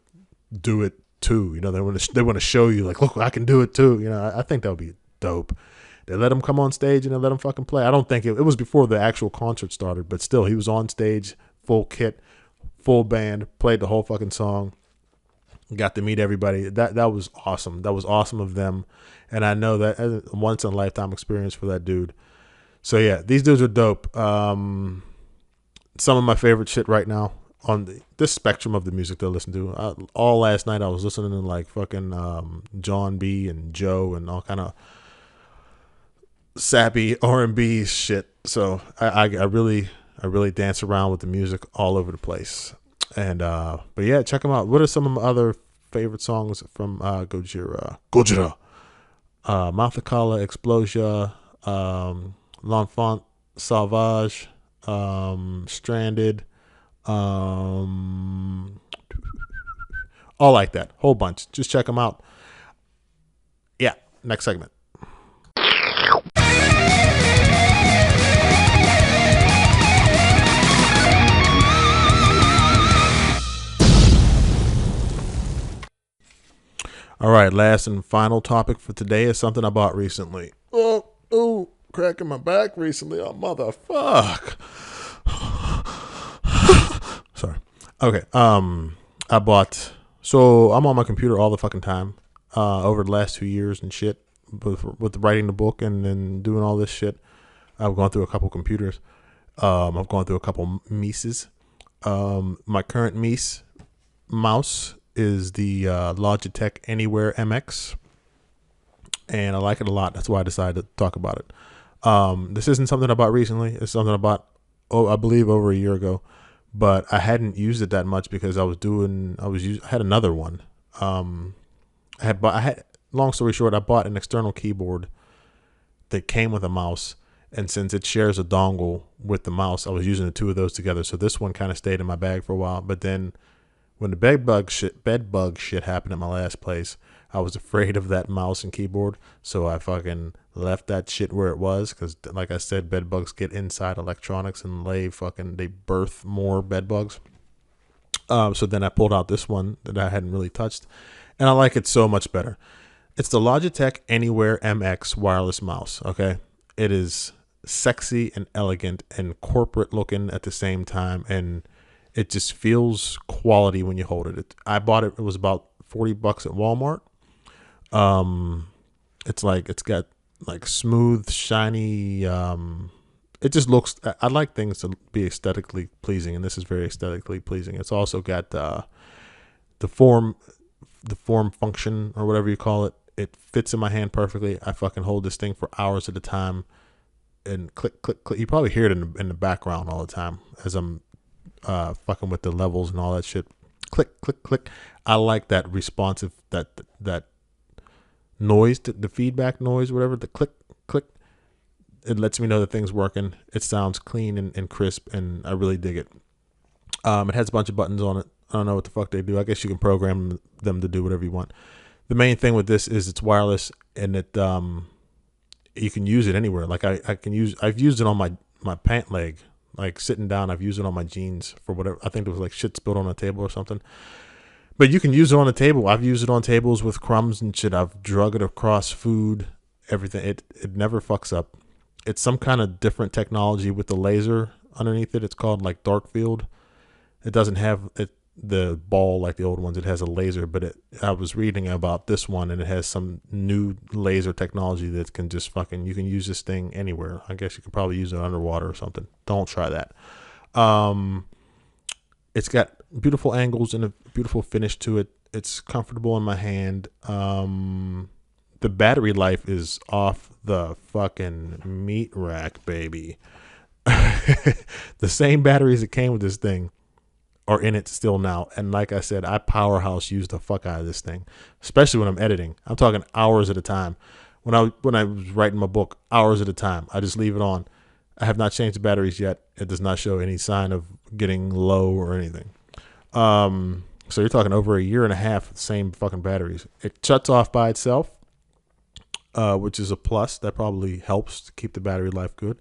do it too. They want to show you, like, look, I can do it too. I think that would be dope. They let him come on stage and they let him fucking play. I don't think it was before the actual concert started, but still, he was on stage, full kit, full band, played the whole fucking song, got to meet everybody. That was awesome. That was awesome of them, and I know that a once in a lifetime experience for that dude. So yeah, these dudes are dope. Some of my favorite shit right now on this spectrum of the music they listen to. All last night I was listening to like fucking John B and Joe and all kind of sappy R&B shit. So I really dance around with the music all over the place. And but yeah, check them out. What are some of my other favorite songs from Gojira? Mouth of Kala, Explosia, L'Enfant Sauvage, Stranded, all like that, whole bunch. Just check them out. Yeah, next segment. All right, last and final topic for today is something I bought recently. Oh, cracking my back recently. Oh, motherfuck. Sorry. Okay. I'm on my computer all the fucking time. Over the last 2 years and shit. with writing the book and then doing all this shit. I've gone through a couple computers. I've gone through a couple Mises. My current Mise mouse is the Logitech Anywhere MX, and I like it a lot. That's why I decided to talk about it. This isn't something I bought recently. It's something I bought, I believe, over a year ago, but I hadn't used it that much because I had another one. Long story short, I bought an external keyboard that came with a mouse, and since it shares a dongle with the mouse, I was using the two of those together. So this one kind of stayed in my bag for a while, but then when the bed bug shit happened at my last place, I was afraid of that mouse and keyboard, so I fucking left that shit where it was, because like I said, bed bugs get inside electronics and they birth more bed bugs. So then I pulled out this one that I hadn't really touched, and I like it so much better. It's the Logitech Anywhere MX wireless mouse, okay? It is sexy and elegant and corporate looking at the same time, and it just feels quality when you hold it. I bought it. It was about $40 at Walmart. It's got like smooth, shiny. It just looks. I like things to be aesthetically pleasing, and this is very aesthetically pleasing. It's also got the form function or whatever you call it. It fits in my hand perfectly. I fucking hold this thing for hours at a time, and click, click, click. You probably hear it in the background all the time as I'm fucking with the levels and all that shit. Click, click, click. I like that responsive, that noise, the feedback noise, whatever, the click, click. It lets me know that thing's working. It sounds clean and crisp, and I really dig it. It has a bunch of buttons on it. I don't know what the fuck they do. I guess you can program them to do whatever you want. The main thing with this is it's wireless, and it you can use it anywhere. Like I've used it on my pant leg. Like sitting down, I've used it on my jeans for whatever. I think there was like shit spilled on a table or something. But you can use it on a table. I've used it on tables with crumbs and shit. I've drug it across food, everything. It never fucks up. It's some kind of different technology with the laser underneath it. It's called like dark field. It doesn't have the ball like the old ones. It has a laser, but I was reading about this one, and it has some new laser technology that can just you can use this thing anywhere. I guess you could probably use it underwater or something. Don't try that. It's got beautiful angles and a beautiful finish to it. It's comfortable in my hand. The battery life is off the fucking meat rack, baby. The same batteries that came with this thing are in it still now. And like I said, I powerhouse use the fuck out of this thing, especially when I'm editing. I'm talking hours at a time. When I was writing my book, hours at a time, I just leave it on. I have not changed the batteries yet. It does not show any sign of getting low or anything. So you're talking over a year and a half, same fucking batteries. It shuts off by itself, which is a plus. That probably helps to keep the battery life good.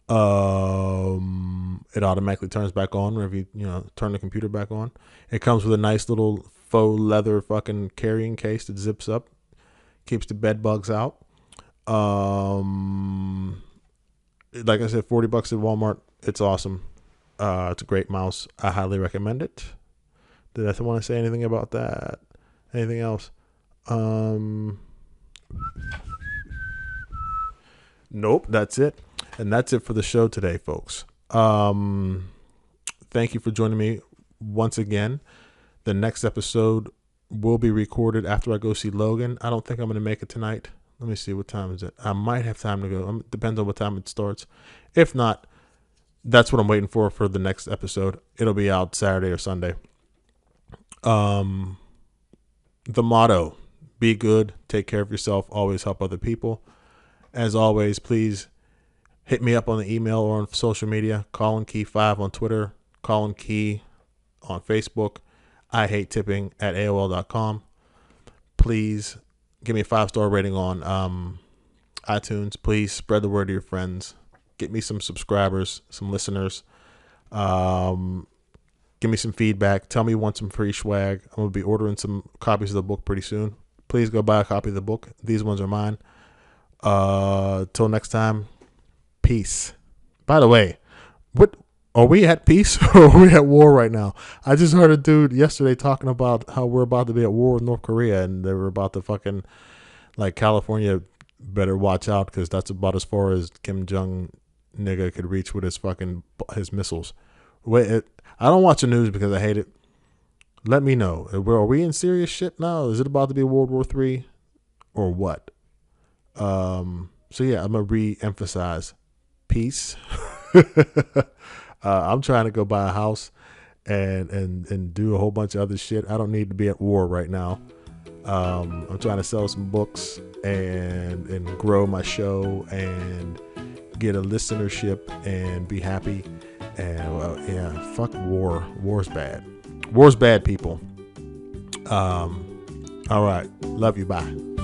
It automatically turns back on whenever you turn the computer back on. It comes with a nice little faux leather fucking carrying case that zips up, keeps the bed bugs out. Like I said, $40 at Walmart. It's awesome. It's a great mouse. I highly recommend it. Did I want to say anything about that? Anything else? Nope, that's it. And that's it for the show today, folks. Thank you for joining me once again. The next episode will be recorded after I go see Logan. I don't think I'm going to make it tonight. Let me see, what time is it? I might have time to go. Depends on what time it starts. If not, that's what I'm waiting for the next episode. It'll be out Saturday or Sunday. The motto: be good, take care of yourself, always help other people. As always, please hit me up on the email or on social media. Collin Key 5 on Twitter. Collin Key on Facebook. I hate tipping at AOL.com. Please give me a 5-star rating on iTunes. Please spread the word to your friends. Get me some subscribers, some listeners. Give me some feedback. Tell me you want some free swag. I'm going to be ordering some copies of the book pretty soon. Please go buy a copy of the book. These ones are mine. Till next time, peace. By the way, what are we at peace or are we at war right now? I just heard a dude yesterday talking about how we're about to be at war with North Korea, and they were about to fucking Like California better watch out because that's about as far as Kim Jong nigga could reach with his missiles. Wait, I don't watch the news because I hate it. Let me know. Are we in serious shit now? Is it about to be World War III or what? So yeah, I'm gonna re-emphasize peace. I'm trying to go buy a house and do a whole bunch of other shit. I don't need to be at war right now. I'm trying to sell some books and grow my show and get a listenership and be happy. And yeah, fuck war. War's bad. War's bad, people. All right. Love you. Bye.